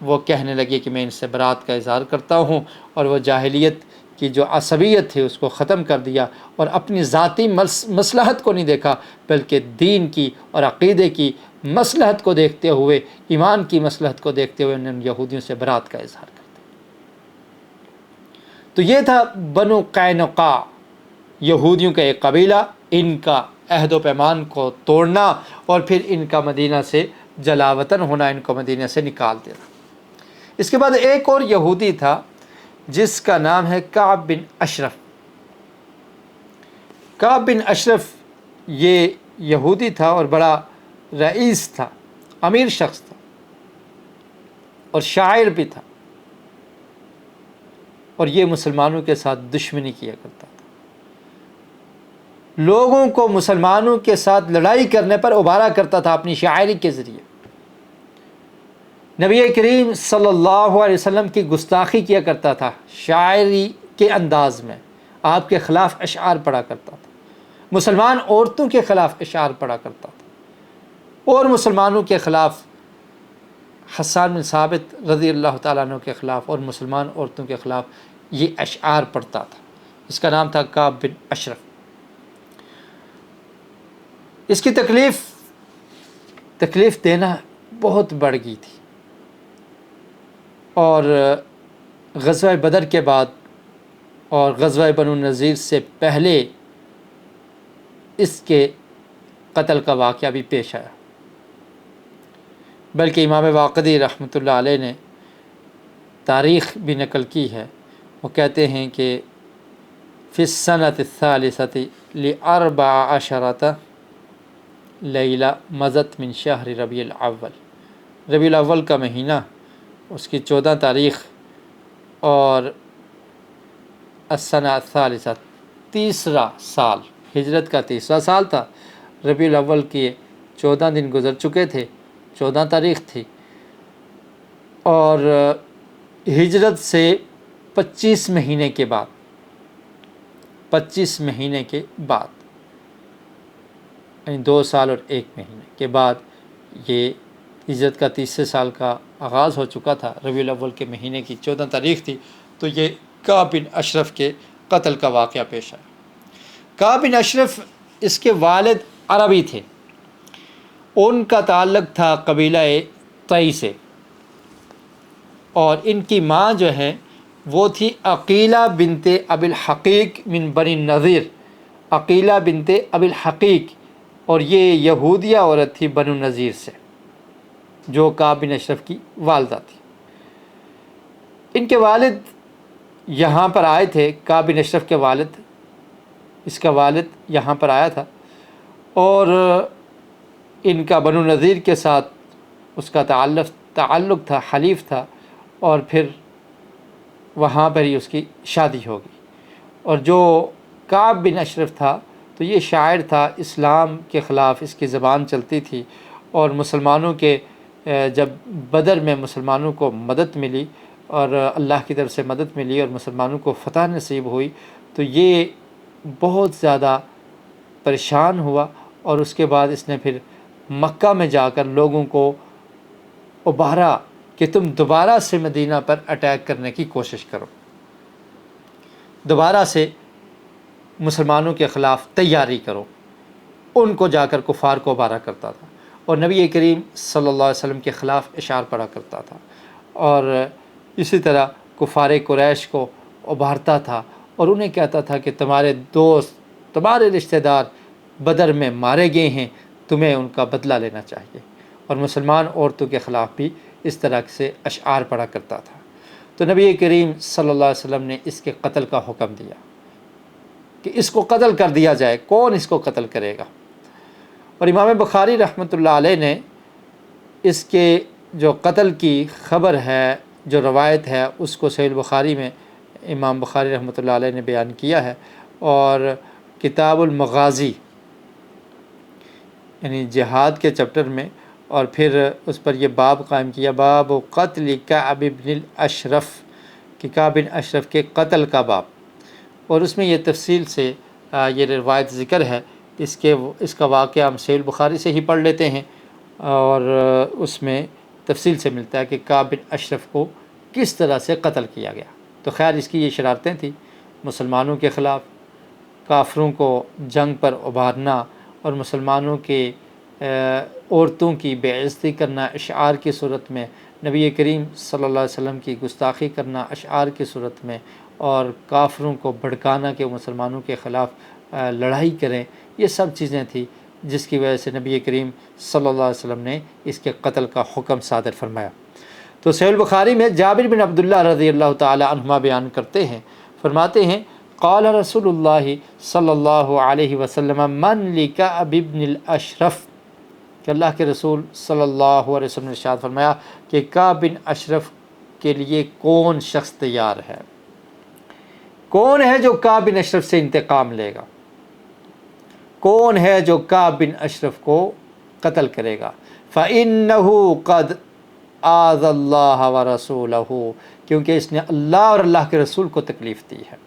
وہ کہنے لگے کہ میں ان سے برات کا اظہار کرتا ہوں، اور وہ جاہلیت کی جو عصبیت تھی اس کو ختم کر دیا، اور اپنی ذاتی مصلحت کو نہیں دیکھا بلکہ دین کی اور عقیدے کی مصلحت کو دیکھتے ہوئے، ایمان کی مصلحت کو دیکھتے ہوئے انہوں نے یہودیوں سے برات کا اظہار کر دیا۔ تو یہ تھا بنو قینقاع، یہودیوں کا ایک قبیلہ، ان کا عہد و پیمان کو توڑنا اور پھر ان کا مدینہ سے جلا وطن ہونا، ان کو مدینہ سے نکال دینا۔ اس کے بعد ایک اور یہودی تھا جس کا نام ہے کعب بن اشرف۔ کعب بن اشرف یہ یہودی تھا اور بڑا رئیس تھا، امیر شخص تھا اور شاعر بھی تھا، اور یہ مسلمانوں کے ساتھ دشمنی کیا کرتا تھا، لوگوں کو مسلمانوں کے ساتھ لڑائی کرنے پر ابھارا کرتا تھا اپنی شاعری کے ذریعے۔ نبی کریم صلی اللہ علیہ وسلم کی گستاخی کیا کرتا تھا شاعری کے انداز میں، آپ کے خلاف اشعار پڑھا کرتا تھا، مسلمان عورتوں کے خلاف اشعار پڑھا کرتا تھا، اور مسلمانوں کے خلاف حسان بن ثابت رضی اللہ تعالیٰ عنہ کے خلاف اور مسلمان عورتوں کے خلاف یہ اشعار پڑھتا تھا۔ اس کا نام تھا کعب بن اشرف۔ اس کی تکلیف دینا بہت بڑھ گئی تھی، اور غزوہ بدر کے بعد اور غزوہ بنو نذیر سے پہلے اس کے قتل کا واقعہ بھی پیش آیا، بلکہ امام واقدی رحمۃ اللہ علیہ نے تاریخ بھی نقل کی ہے، وہ کہتے ہیں کہ فی السنۃ الثالثۃ لاربع عشرۃ لیلہ مضت من شہر ربیع الاول، ربیع الاول کا مہینہ، اس کی 14 تاریخ، اور السنہ الثالثہ تیسرا سال، ہجرت کا تیسرا سال تھا، ربیع الاول کے 14 دن گزر چکے تھے، 14 تاریخ تھی، اور ہجرت سے 25 مہینے کے بعد 25 مہینے کے بعد یعنی 2 سال اور 1 مہینے کے بعد یہ ہجرت کا تیسرے سال کا آغاز ہو چکا تھا، ربیع الاول کے مہینے کی 14 تاریخ تھی، تو یہ کعب بن اشرف کے قتل کا واقعہ پیش آیا۔ کعب بن اشرف اس کے والد عربی تھے، ان کا تعلق تھا قبیلہ طئی سے، اور ان کی ماں جو ہے وہ تھی عقیلہ بنت ابی الحقیق من بنی نذیر، عقیلہ بنت ابی الحقیق، اور یہ یہودیہ عورت تھی بنو نذیر سے، جو کعب بن اشرف کی والدہ تھی۔ ان کے والد یہاں پر آئے تھے، کعب بن اشرف کے والد، اس کا والد یہاں پر آیا تھا، اور ان کا بنو نذیر کے ساتھ اس کا تعلق تھا، حلیف تھا، اور پھر وہاں پر ہی اس کی شادی ہو گئی۔ اور جو کعب بن اشرف تھا تو یہ شاعر تھا، اسلام کے خلاف اس کی زبان چلتی تھی، اور مسلمانوں کے جب بدر میں مسلمانوں کو مدد ملی اور اللہ کی طرف سے مدد ملی اور مسلمانوں کو فتح نصیب ہوئی، تو یہ بہت زیادہ پریشان ہوا، اور اس کے بعد اس نے پھر مکہ میں جا کر لوگوں کو ابھارا کہ تم دوبارہ سے مدینہ پر اٹیک کرنے کی کوشش کرو، دوبارہ سے مسلمانوں کے خلاف تیاری کرو، ان کو جا کر کفار کو ابھارا کرتا تھا، اور نبی کریم صلی اللہ علیہ وسلم کے خلاف اشعار پڑھا کرتا تھا، اور اسی طرح کفار قریش کو ابھارتا تھا، اور انہیں کہتا تھا کہ تمہارے دوست، تمہارے رشتہ دار بدر میں مارے گئے ہیں، تمہیں ان کا بدلہ لینا چاہیے، اور مسلمان عورتوں کے خلاف بھی اس طرح سے اشعار پڑھا کرتا تھا۔ تو نبی کریم صلی اللہ علیہ وسلم نے اس کے قتل کا حکم دیا کہ اس کو قتل کر دیا جائے، کون اس کو قتل کرے گا؟ اور امام بخاری رحمۃ اللہ علیہ نے اس کے جو قتل کی خبر ہے، جو روایت ہے، اس کو صحیح بخاری میں امام بخاری رحمۃ اللہ علیہ نے بیان کیا ہے، اور کتاب المغازی یعنی جہاد کے چپٹر میں، اور پھر اس پر یہ باب قائم کیا، باب قتل کعب بن الاشرف کہ کعب بن اشرف کے قتل کا باب، اور اس میں یہ تفصیل سے یہ روایت ذکر ہے، اس کا واقعہ ہم صحیح البخاری سے ہی پڑھ لیتے ہیں، اور اس میں تفصیل سے ملتا ہے کہ کعب بن اشرف کو کس طرح سے قتل کیا گیا۔ تو خیر اس کی یہ شرارتیں تھیں، مسلمانوں کے خلاف کافروں کو جنگ پر ابھارنا، اور مسلمانوں کے عورتوں کی بے عزتی کرنا اشعار کی صورت میں، نبی کریم صلی اللہ علیہ وسلم کی گستاخی کرنا اشعار کی صورت میں، اور کافروں کو بھڑکانا کہ مسلمانوں کے خلاف لڑائی کریں، یہ سب چیزیں تھیں جس کی وجہ سے نبی کریم صلی اللہ علیہ وسلم نے اس کے قتل کا حکم صادر فرمایا۔ تو صحیح البخاری میں جابر بن عبداللہ رضی اللہ تعالی عنہما بیان کرتے ہیں، فرماتے ہیں قال رسول اللہ صلی اللہ علیہ وسلم من لکعب بن الاشرف، کہ اللہ کے رسول صلی اللہ علیہ وسلم نے ارشاد فرمایا کہ کعب بن اشرف کے لیے کون شخص تیار ہے، کون ہے جو کعب بن اشرف سے انتقام لے گا، کون ہے جو کعب بن اشرف کو قتل کرے گا۔ فَإِنَّهُ قَدْ آذَى اللَّهَ وَرَسُولَهُ، کیونکہ اس نے اللہ اور اللہ کے رسول کو تکلیف دی ہے،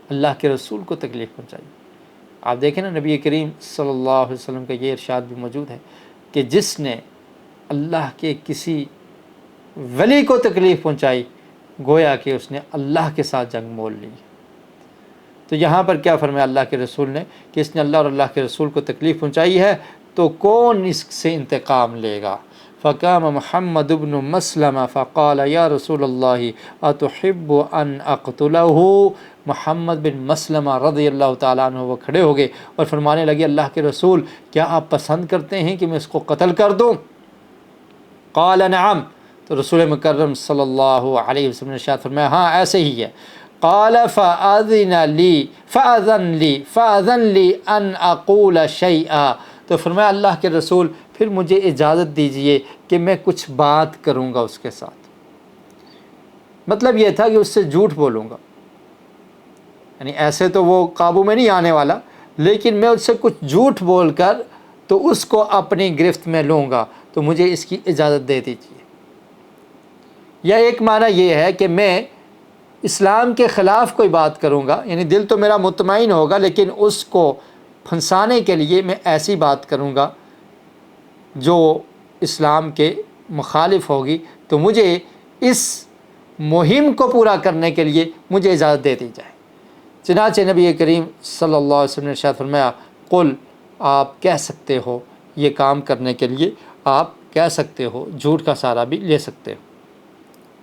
اللہ کے رسول کو تکلیف پہنچائی۔ آپ دیکھیں نا نبی کریم صلی اللہ علیہ وسلم کا یہ ارشاد بھی موجود ہے کہ جس نے اللہ کے کسی ولی کو تکلیف پہنچائی گویا کہ اس نے اللہ کے ساتھ جنگ مول لی۔ تو یہاں پر کیا فرمایا اللہ کے رسول نے کہ اس نے اللہ اور اللہ کے رسول کو تکلیف پہنچائی ہے، تو کون اس سے انتقام لے گا۔ فقام محمد بن مسلمہ فقال یا رسول اللہ اتحب ان اقتلہ، محمد بن مسلمہ رضی اللہ تعالیٰ عنہ وہ کھڑے ہو گئے اور فرمانے لگے اللہ کے رسول کیا آپ پسند کرتے ہیں کہ میں اس کو قتل کر دوں؟ قال نعم، تو رسول مکرم صلی اللہ علیہ وسلم نے ارشاد فرمایا ہاں ایسے ہی ہے۔ قال فأذن لی ان اقول شیئا، تو فرمایا اللہ کے رسول پھر مجھے اجازت دیجئے کہ میں کچھ بات کروں گا اس کے ساتھ۔ مطلب یہ تھا کہ اس سے جھوٹ بولوں گا، یعنی ایسے تو وہ قابو میں نہیں آنے والا، لیکن میں اس سے کچھ جھوٹ بول کر تو اس کو اپنی گرفت میں لوں گا، تو مجھے اس کی اجازت دے دیجیے۔ یا ایک معنی یہ ہے کہ میں اسلام کے خلاف کوئی بات کروں گا، یعنی دل تو میرا مطمئن ہوگا لیکن اس کو پھنسانے کے لیے میں ایسی بات کروں گا جو اسلام کے مخالف ہوگی، تو مجھے اس مہم کو پورا کرنے کے لیے مجھے اجازت دے دی جائے۔ چنانچہ نبی کریم صلی اللہ علیہ وسلم نے ارشاد فرمایا قل، آپ کہہ سکتے ہو، یہ کام کرنے کے لیے آپ کہہ سکتے ہو، جھوٹ کا سہارا بھی لے سکتے ہو۔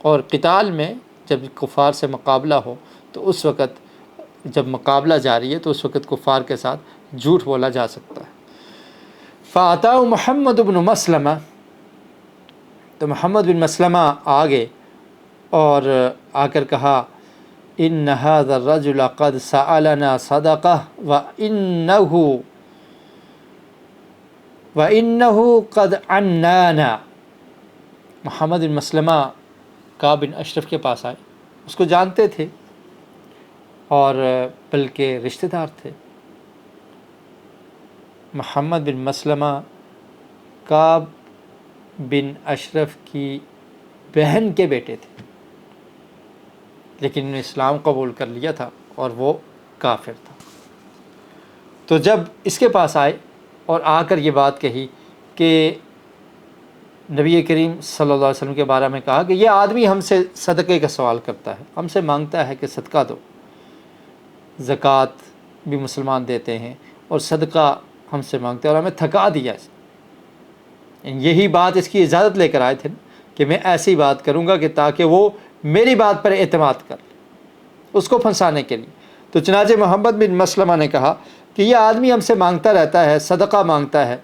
اور قتال میں جب کفار سے مقابلہ ہو تو اس وقت جب مقابلہ جاری ہے تو اس وقت کفار کے ساتھ جھوٹ بولا جا سکتا ہے۔ فَأَتَاهُ محمد بن مسلمہ، تو محمد بن مسلمہ آگے اور آ کر کہا ان هذا الرجل قد سألنا صدقہ وإنه قد عنانا۔ محمد بن مسلمہ کعب بن اشرف کے پاس آئے، اس کو جانتے تھے اور بلکہ رشتہ دار تھے۔ محمد بن مسلمہ کعب بن اشرف کی بہن کے بیٹے تھے، لیکن انہوں نے اسلام قبول کر لیا تھا اور وہ کافر تھا۔ تو جب اس کے پاس آئے اور آ کر یہ بات کہی کہ نبی کریم صلی اللہ علیہ وسلم کے بارے میں کہا کہ یہ آدمی ہم سے صدقے کا سوال کرتا ہے، ہم سے مانگتا ہے کہ صدقہ دو، زکوٰۃ بھی مسلمان دیتے ہیں اور صدقہ ہم سے مانگتے ہیں اور ہمیں تھکا دیا اس نے۔ یہی بات اس کی اجازت لے کر آئے تھے کہ میں ایسی بات کروں گا کہ تاکہ وہ میری بات پر اعتماد کر لے، اس کو پھنسانے کے لیے۔ تو چنانچہ محمد بن مسلمہ نے کہا کہ یہ آدمی ہم سے مانگتا رہتا ہے، صدقہ مانگتا ہے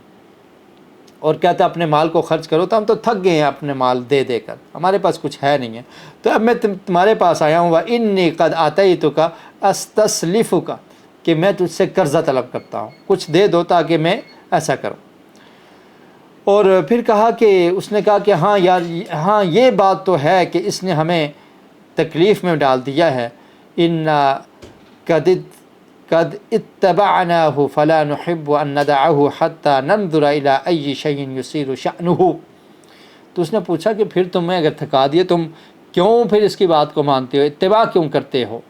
اور کہتا ہے اپنے مال کو خرچ کرو، تو ہم تو تھک گئے ہیں اپنے مال دے دے کر، ہمارے پاس کچھ ہے نہیں ہے، تو اب میں تمہارے پاس آیا ہوں وَإِنِّي قَدْ آتَيْتُكَ أَسْتَسْلِفُكَ، کہ میں تجھ سے قرضہ طلب کرتا ہوں، کچھ دے دو تاکہ میں ایسا کروں۔ اور پھر کہا کہ اس نے کہا کہ ہاں یار، ہاں یہ بات تو ہے کہ اس نے ہمیں تکلیف میں ڈال دیا ہے، قد اتبعناه فلا نحب ان ندعه حتى ننظر الى اي شيء يصير شأنه۔ تو اس نے پوچھا کہ پھر تمہیں اگر تھکا دیے تم کیوں پھر اس کی بات کو مانتے ہو، اتباع کیوں کرتے ہو؟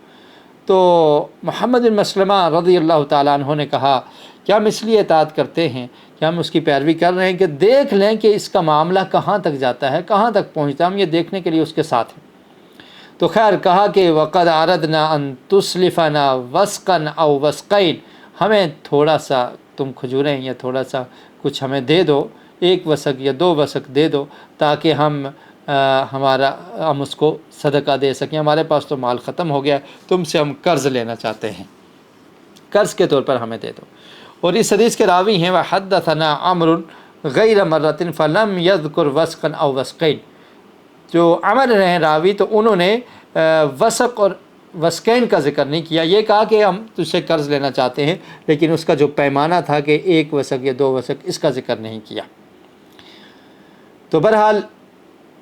تو محمد بن مسلمہ رضی اللہ تعالیٰ عنہ نے کہا کہ ہم اس لیے اطاعت کرتے ہیں کہ ہم اس کی پیروی کر رہے ہیں کہ دیکھ لیں کہ اس کا معاملہ کہاں تک جاتا ہے، کہاں تک پہنچتا ہے، ہم یہ دیکھنے کے لیے اس کے ساتھ ہیں۔ تو خیر کہا کہ وَقَدْ عَرَدْنَا أَن تُسْلِفَنَا وَسْقًا أَوْ وَسْقَيْن، ہمیں تھوڑا سا تم کھجوریں یا تھوڑا سا کچھ ہمیں دے دو، 1 وسق یا 2 وسق دے دو، تاکہ ہم اس کو صدقہ دے سکیں، ہمارے پاس تو مال ختم ہو گیا، تم سے ہم قرض لینا چاہتے ہیں، قرض کے طور پر ہمیں دے دو۔ اور اس حدیث کے راوی ہیں وَحَدَّثَنَا عَمْرٌ غَيْرَ مَرَّةٍ فَلَمْ يَذْكُرْ وَسْقًا أَوْ وَسْقَيْن، جو عمر رہے راوی تو انہوں نے وسق اور وسقین کا ذکر نہیں کیا، یہ کہا کہ ہم تجھ سے قرض لینا چاہتے ہیں، لیکن اس کا جو پیمانہ تھا کہ 1 وسق یا 2 وسق، اس کا ذکر نہیں کیا۔ تو بہرحال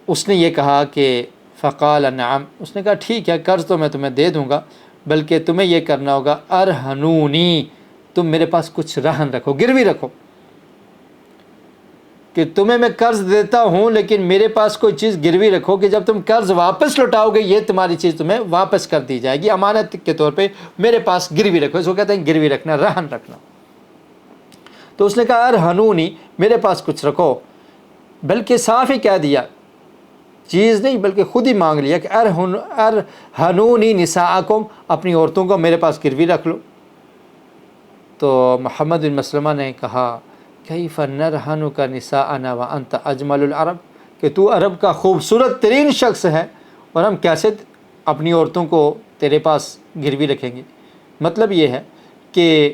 اس نے یہ کہا کہ فقال نعم، اس نے کہا ٹھیک ہے، قرض تو میں تمہیں دے دوں گا، بلکہ تمہیں یہ کرنا ہوگا ارہنونی، تم میرے پاس کچھ رہن رکھو، گروی رکھو، کہ تمہیں میں قرض دیتا ہوں لیکن میرے پاس کوئی چیز گروی رکھو کہ جب تم قرض واپس لوٹاؤ گے یہ تمہاری چیز تمہیں واپس کر دی جائے گی، امانت کے طور پہ میرے پاس گروی رکھو، اس کو کہتے ہیں گروی رکھنا، رہن رکھنا۔ تو اس نے کہا ارہنونی، میرے پاس کچھ رکھو، بلکہ صاف ہی کہہ دیا، چیز نہیں بلکہ خود ہی مانگ لیا کہ ارہنونی نساءکم، اپنی عورتوں کو میرے پاس گروی رکھ لو۔ تو محمد بن مسلمہ نے کہا کیف نرہنک نساءنا وانت اجمل العرب، کہ تو عرب کا خوبصورت ترین شخص ہے اور ہم کیسے اپنی عورتوں کو تیرے پاس گروی رکھیں گے؟ مطلب یہ ہے کہ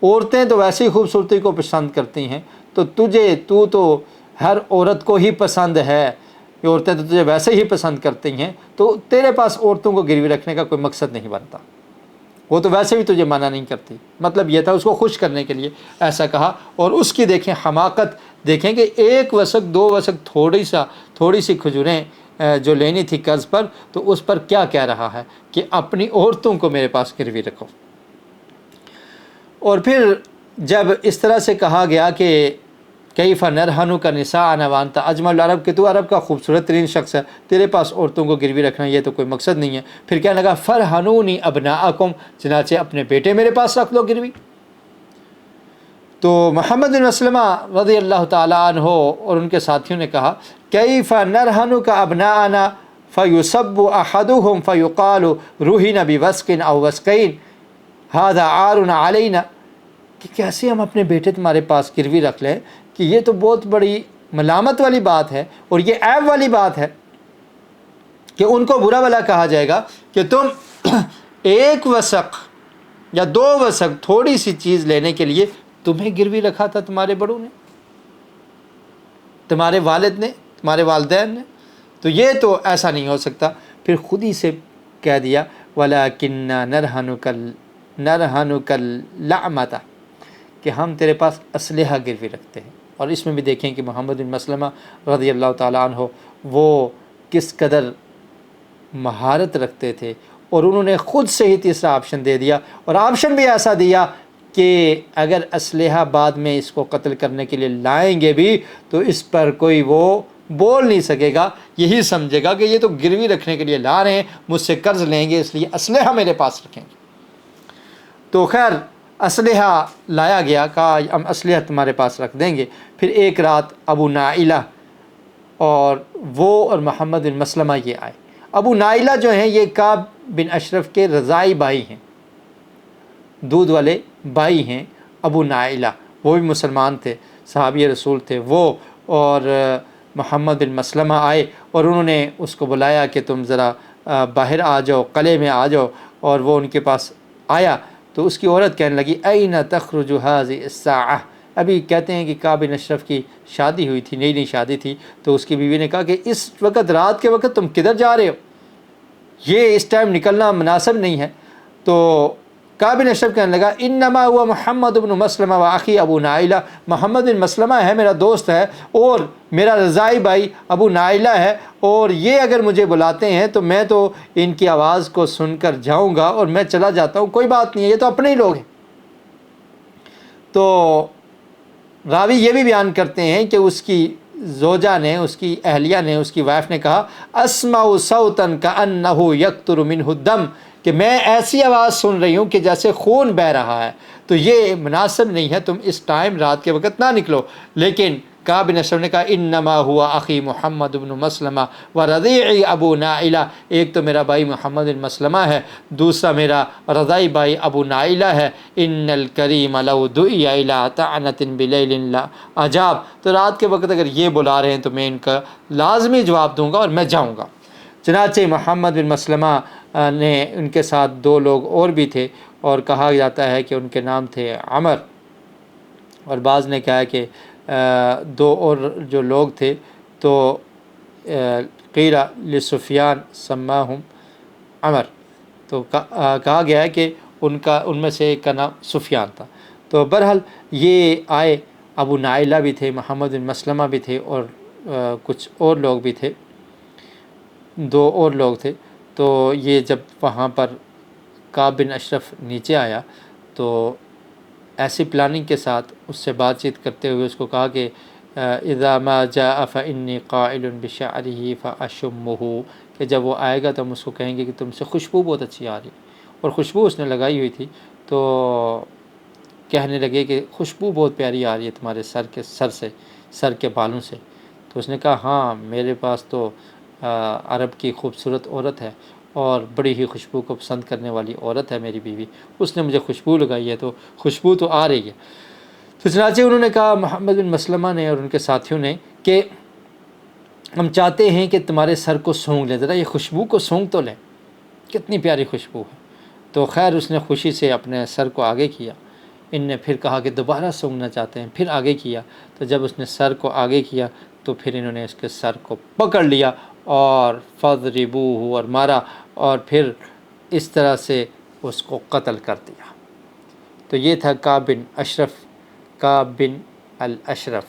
عورتیں تو ویسے ہی خوبصورتی کو پسند کرتی ہیں، تو تو تو ہر عورت کو ہی پسند ہے، یہ عورتیں تو تجھے ویسے ہی پسند کرتی ہیں، تو تیرے پاس عورتوں کو گروی رکھنے کا کوئی مقصد نہیں بنتا، وہ تو ویسے بھی تجھے منع نہیں کرتی۔ مطلب یہ تھا اس کو خوش کرنے کے لیے ایسا کہا۔ اور اس کی دیکھیں حماقت، دیکھیں کہ 1 وسق 2 وسق تھوڑی سی کھجوریں جو لینی تھی قرض پر، تو اس پر کیا کہہ رہا ہے کہ اپنی عورتوں کو میرے پاس گروی رکھو۔ اور پھر جب اس طرح سے کہا گیا کہ کیف نرہنک نساءنا وانت اجمل العرب، کہ تو عرب کا خوبصورت ترین شخص ہے، تیرے پاس عورتوں کو گروی رکھنا یہ تو کوئی مقصد نہیں ہے، پھر کہنے لگا فرہنونی ابناءکم، چنانچہ اپنے بیٹے میرے پاس رکھ لو گروی۔ تو محمد بن مسلمہ رضی اللہ تعالیٰ عنہ اور ان کے ساتھیوں نے کہا کیف نرہنک ابناءنا فیسب احدہم فیقال رہن بوسق او وسقین ھذا عار علینا، کہ کیسے ہم اپنے بیٹے تمہارے پاس گروی رکھ لیں، کہ یہ تو بہت بڑی ملامت والی بات ہے اور یہ عیب والی بات ہے کہ ان کو برا بھلا کہا جائے گا کہ تم 1 وسق یا 2 وسق تھوڑی سی چیز لینے کے لیے تمہیں گروی رکھا تھا تمہارے بڑوں نے، تمہارے والد نے، تمہارے والدین نے، تو یہ تو ایسا نہیں ہو سکتا۔ پھر خود ہی سے کہہ دیا وَلَكِنَّا نَرْهَنُكَ اللَّعْمَةَ، کہ ہم تیرے پاس اسلحہ گروی رکھتے ہیں۔ اور اس میں بھی دیکھیں کہ محمد بن مسلمہ رضی اللہ تعالیٰ عنہ وہ کس قدر مہارت رکھتے تھے، اور انہوں نے خود سے ہی تیسرا آپشن دے دیا، اور آپشن بھی ایسا دیا کہ اگر اسلحہ بعد میں اس کو قتل کرنے کے لیے لائیں گے بھی تو اس پر کوئی وہ بول نہیں سکے گا، یہی سمجھے گا کہ یہ تو گروی رکھنے کے لیے لا رہے ہیں، مجھ سے قرض لیں گے اس لیے اسلحہ میرے پاس رکھیں گے۔ تو خیر اسلحہ لایا گیا، کہا ہم اسلحہ تمہارے پاس رکھ دیں گے۔ پھر ایک رات ابو نائلہ اور وہ اور محمد بن مسلمہ یہ آئے۔ ابو نائلہ جو ہیں یہ کعب بن اشرف کے رضاعی بھائی ہیں، دودھ والے بھائی ہیں ابو نائلہ، وہ بھی مسلمان تھے، صحابی رسول تھے وہ، اور محمد بن مسلمہ آئے اور انہوں نے اس کو بلایا کہ تم ذرا باہر آ جاؤ، قلعے میں آ جاؤ، اور وہ ان کے پاس آیا تو اس کی عورت کہنے لگی این تخرج هذه الساعة، ابھی کہتے ہیں کہ کعب بن اشرف کی شادی ہوئی تھی، نئی شادی تھی، تو اس کی بیوی نے کہا کہ اس وقت رات کے وقت تم کدھر جا رہے ہو، یہ اس ٹائم نکلنا مناسب نہیں ہے۔ تو کعب بن اشرف کہنے لگا انما هو محمد بن مسلمہ و اخی ابو نائلہ، محمد بن مسلمہ ہے میرا دوست ہے اور میرا رضاعی بھائی ابو نائلہ ہے، اور یہ اگر مجھے بلاتے ہیں تو میں تو ان کی آواز کو سن کر جاؤں گا اور میں چلا جاتا ہوں، کوئی بات نہیں ہے، یہ تو اپنے ہی لوگ ہیں۔ تو راوی یہ بھی بیان کرتے ہیں کہ اس کی زوجہ نے، اس کی اہلیہ نے، اس کی وائف نے کہا اسمع صوتاً کأنہ یقطر منہ الدم، کہ میں ایسی آواز سن رہی ہوں کہ جیسے خون بہہ رہا ہے، تو یہ مناسب نہیں ہے، تم اس ٹائم رات کے وقت نہ نکلو۔ لیکن کعب بن اشرف نے کہا انما ہوا اخی محمد بن مسلمہ ورضیعی ابو نائلہ، ایک تو میرا بھائی محمد بن مسلمہ ہے، دوسرا میرا رضاعی بھائی ابو نائلہ ہے، ان الکریم لو دعی الی طعنۃ بلیل لا اجاب، تو رات کے وقت اگر یہ بلا رہے ہیں تو میں ان کا لازمی جواب دوں گا اور میں جاؤں گا۔ چنانچہ محمد بن مسلمہ نے، ان کے ساتھ 2 لوگ اور بھی تھے، اور کہا جاتا ہے کہ ان کے نام تھے عمر، اور بعض نے کہا کہ 2 اور جو لوگ تھے، تو قیل لسفیان سماہم عمر، تو کہا گیا ہے کہ ان میں سے ایک کا نام سفیان تھا۔ تو بہرحال یہ آئے، ابو نائلہ بھی تھے، محمد بن مسلمہ بھی تھے، اور کچھ اور لوگ بھی تھے، 2 اور لوگ تھے۔ تو یہ جب وہاں پر کعب بن اشرف نیچے آیا تو ایسی پلاننگ کے ساتھ اس سے بات چیت کرتے ہوئے اس کو کہا کہ اذا ما جاء فانی قائل بشعره فاشمه، کہ جب وہ آئے گا تو ہم اس کو کہیں گے کہ تم سے خوشبو بہت اچھی آ رہی، اور خوشبو اس نے لگائی ہوئی تھی، تو کہنے لگے کہ خوشبو بہت پیاری آ رہی ہے تمہارے سر کے بالوں سے۔ تو اس نے کہا ہاں میرے پاس تو عرب کی خوبصورت عورت ہے، اور بڑی ہی خوشبو کو پسند کرنے والی عورت ہے میری بیوی، اس نے مجھے خوشبو لگائی ہے، تو خوشبو تو آ رہی ہے۔ تو چنانچہ انہوں نے کہا، محمد بن مسلمہ نے اور ان کے ساتھیوں نے، کہ ہم چاہتے ہیں کہ تمہارے سر کو سونگھ لیں، ذرا یہ خوشبو کو سونگھ تو لیں، کتنی پیاری خوشبو ہے۔ تو خیر اس نے خوشی سے اپنے سر کو آگے کیا، ان نے پھر کہا کہ دوبارہ سونگھنا چاہتے ہیں، پھر آگے کیا، تو جب اس نے سر کو آگے کیا تو پھر انہوں نے اس کے سر کو پکڑ لیا اور فضربوہ، اور مارا، اور پھر اس طرح سے اس کو قتل کر دیا۔ تو یہ تھا کعب بن الاشرف،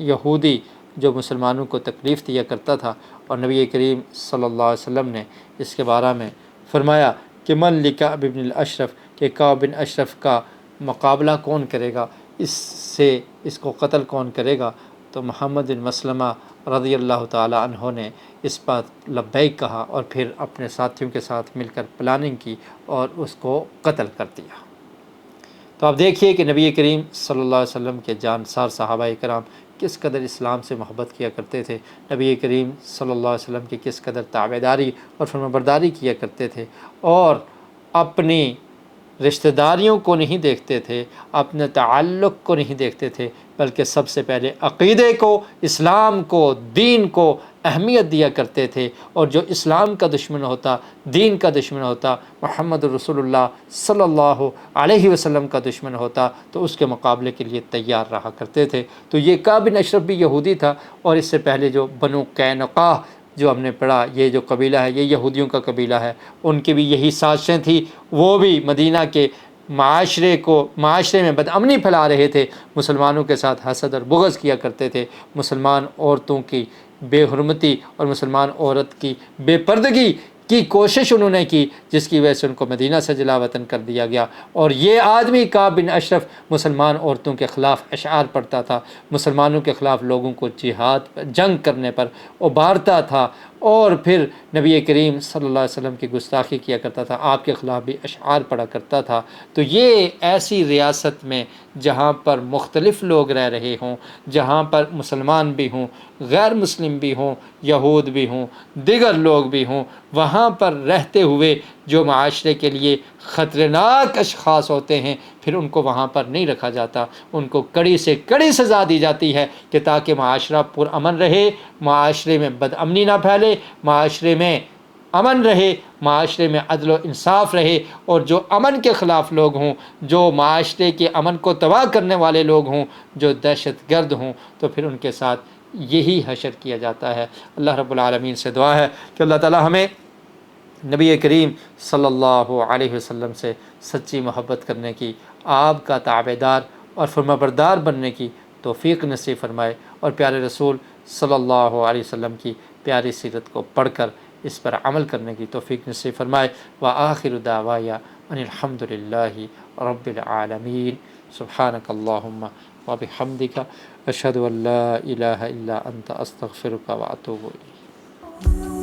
یہودی جو مسلمانوں کو تکلیف دیا کرتا تھا، اور نبی کریم صلی اللہ علیہ وسلم نے اس کے بارے میں فرمایا کہ من لکعب بن الاشرف، کہ کعب بن اشرف کا مقابلہ کون کرے گا، اس کو قتل کون کرے گا؟ تو محمد بن مسلمہ رضی اللہ تعالی عنہ نے اس پر لبیک کہا، اور پھر اپنے ساتھیوں کے ساتھ مل کر پلاننگ کی اور اس کو قتل کر دیا۔ تو آپ دیکھیے کہ نبی کریم صلی اللہ علیہ وسلم کے جانسار صحابہ کرام کس قدر اسلام سے محبت کیا کرتے تھے، نبی کریم صلی اللہ علیہ وسلم کی کس قدر تابعداری اور فرمانبرداری کیا کرتے تھے، اور اپنی رشتہ داریوں کو نہیں دیکھتے تھے، اپنے تعلق کو نہیں دیکھتے تھے، بلکہ سب سے پہلے عقیدے کو، اسلام کو، دین کو اہمیت دیا کرتے تھے، اور جو اسلام کا دشمن ہوتا، دین کا دشمن ہوتا، محمد رسول اللہ صلی اللہ علیہ وسلم کا دشمن ہوتا، تو اس کے مقابلے کے لیے تیار رہا کرتے تھے۔ تو یہ کعب بن اشرف بھی یہودی تھا، اور اس سے پہلے جو بنو قینقاع جو ہم نے پڑھا، یہ جو قبیلہ ہے یہ یہودیوں کا قبیلہ ہے، ان کی بھی یہی سازشیں تھیں، وہ بھی مدینہ کے معاشرے میں بدامنی پھیلا رہے تھے، مسلمانوں کے ساتھ حسد اور بغض کیا کرتے تھے، مسلمان عورتوں کی بے حرمتی اور مسلمان عورت کی بے پردگی کی کوشش انہوں نے کی، جس کی وجہ سے ان کو مدینہ سے جلا وطن کر دیا گیا۔ اور یہ آدمی کعب بن اشرف مسلمان عورتوں کے خلاف اشعار پڑھتا تھا، مسلمانوں کے خلاف لوگوں کو جہاد جنگ کرنے پر ابھارتا تھا، اور پھر نبی کریم صلی اللہ علیہ وسلم کی گستاخی کیا کرتا تھا، آپ کے خلاف بھی اشعار پڑھا کرتا تھا۔ تو یہ ایسی ریاست میں جہاں پر مختلف لوگ رہ رہے ہوں، جہاں پر مسلمان بھی ہوں، غیر مسلم بھی ہوں، یہود بھی ہوں، دیگر لوگ بھی ہوں، وہاں پر رہتے ہوئے جو معاشرے کے لیے خطرناک اشخاص ہوتے ہیں، پھر ان کو وہاں پر نہیں رکھا جاتا، ان کو کڑی سے کڑی سزا دی جاتی ہے، کہ تاکہ معاشرہ پرامن رہے، معاشرے میں بدامنی نہ پھیلے، معاشرے میں امن رہے، معاشرے میں عدل و انصاف رہے، اور جو امن کے خلاف لوگ ہوں، جو معاشرے کے امن کو تباہ کرنے والے لوگ ہوں، جو دہشت گرد ہوں، تو پھر ان کے ساتھ یہی حشر کیا جاتا ہے۔ اللہ رب العالمین سے دعا ہے کہ اللہ تعالی ہمیں نبی کریم صلی اللہ علیہ وسلم سے سچی محبت کرنے کی، آپ کا تابعدار اور فرمانبردار بننے کی توفیق نصیب فرمائے، اور پیارے رسول صلی اللہ علیہ وسلم کی پیاری سیرت کو پڑھ کر اس پر عمل کرنے کی توفیق نصیب فرمائے۔ وآخر دعوایا ان الحمد للہ رب العالمین۔ سبحانک اللہم وبحمدک اشہد ان لا الہ الا انت استغفرک و اتوب الیک۔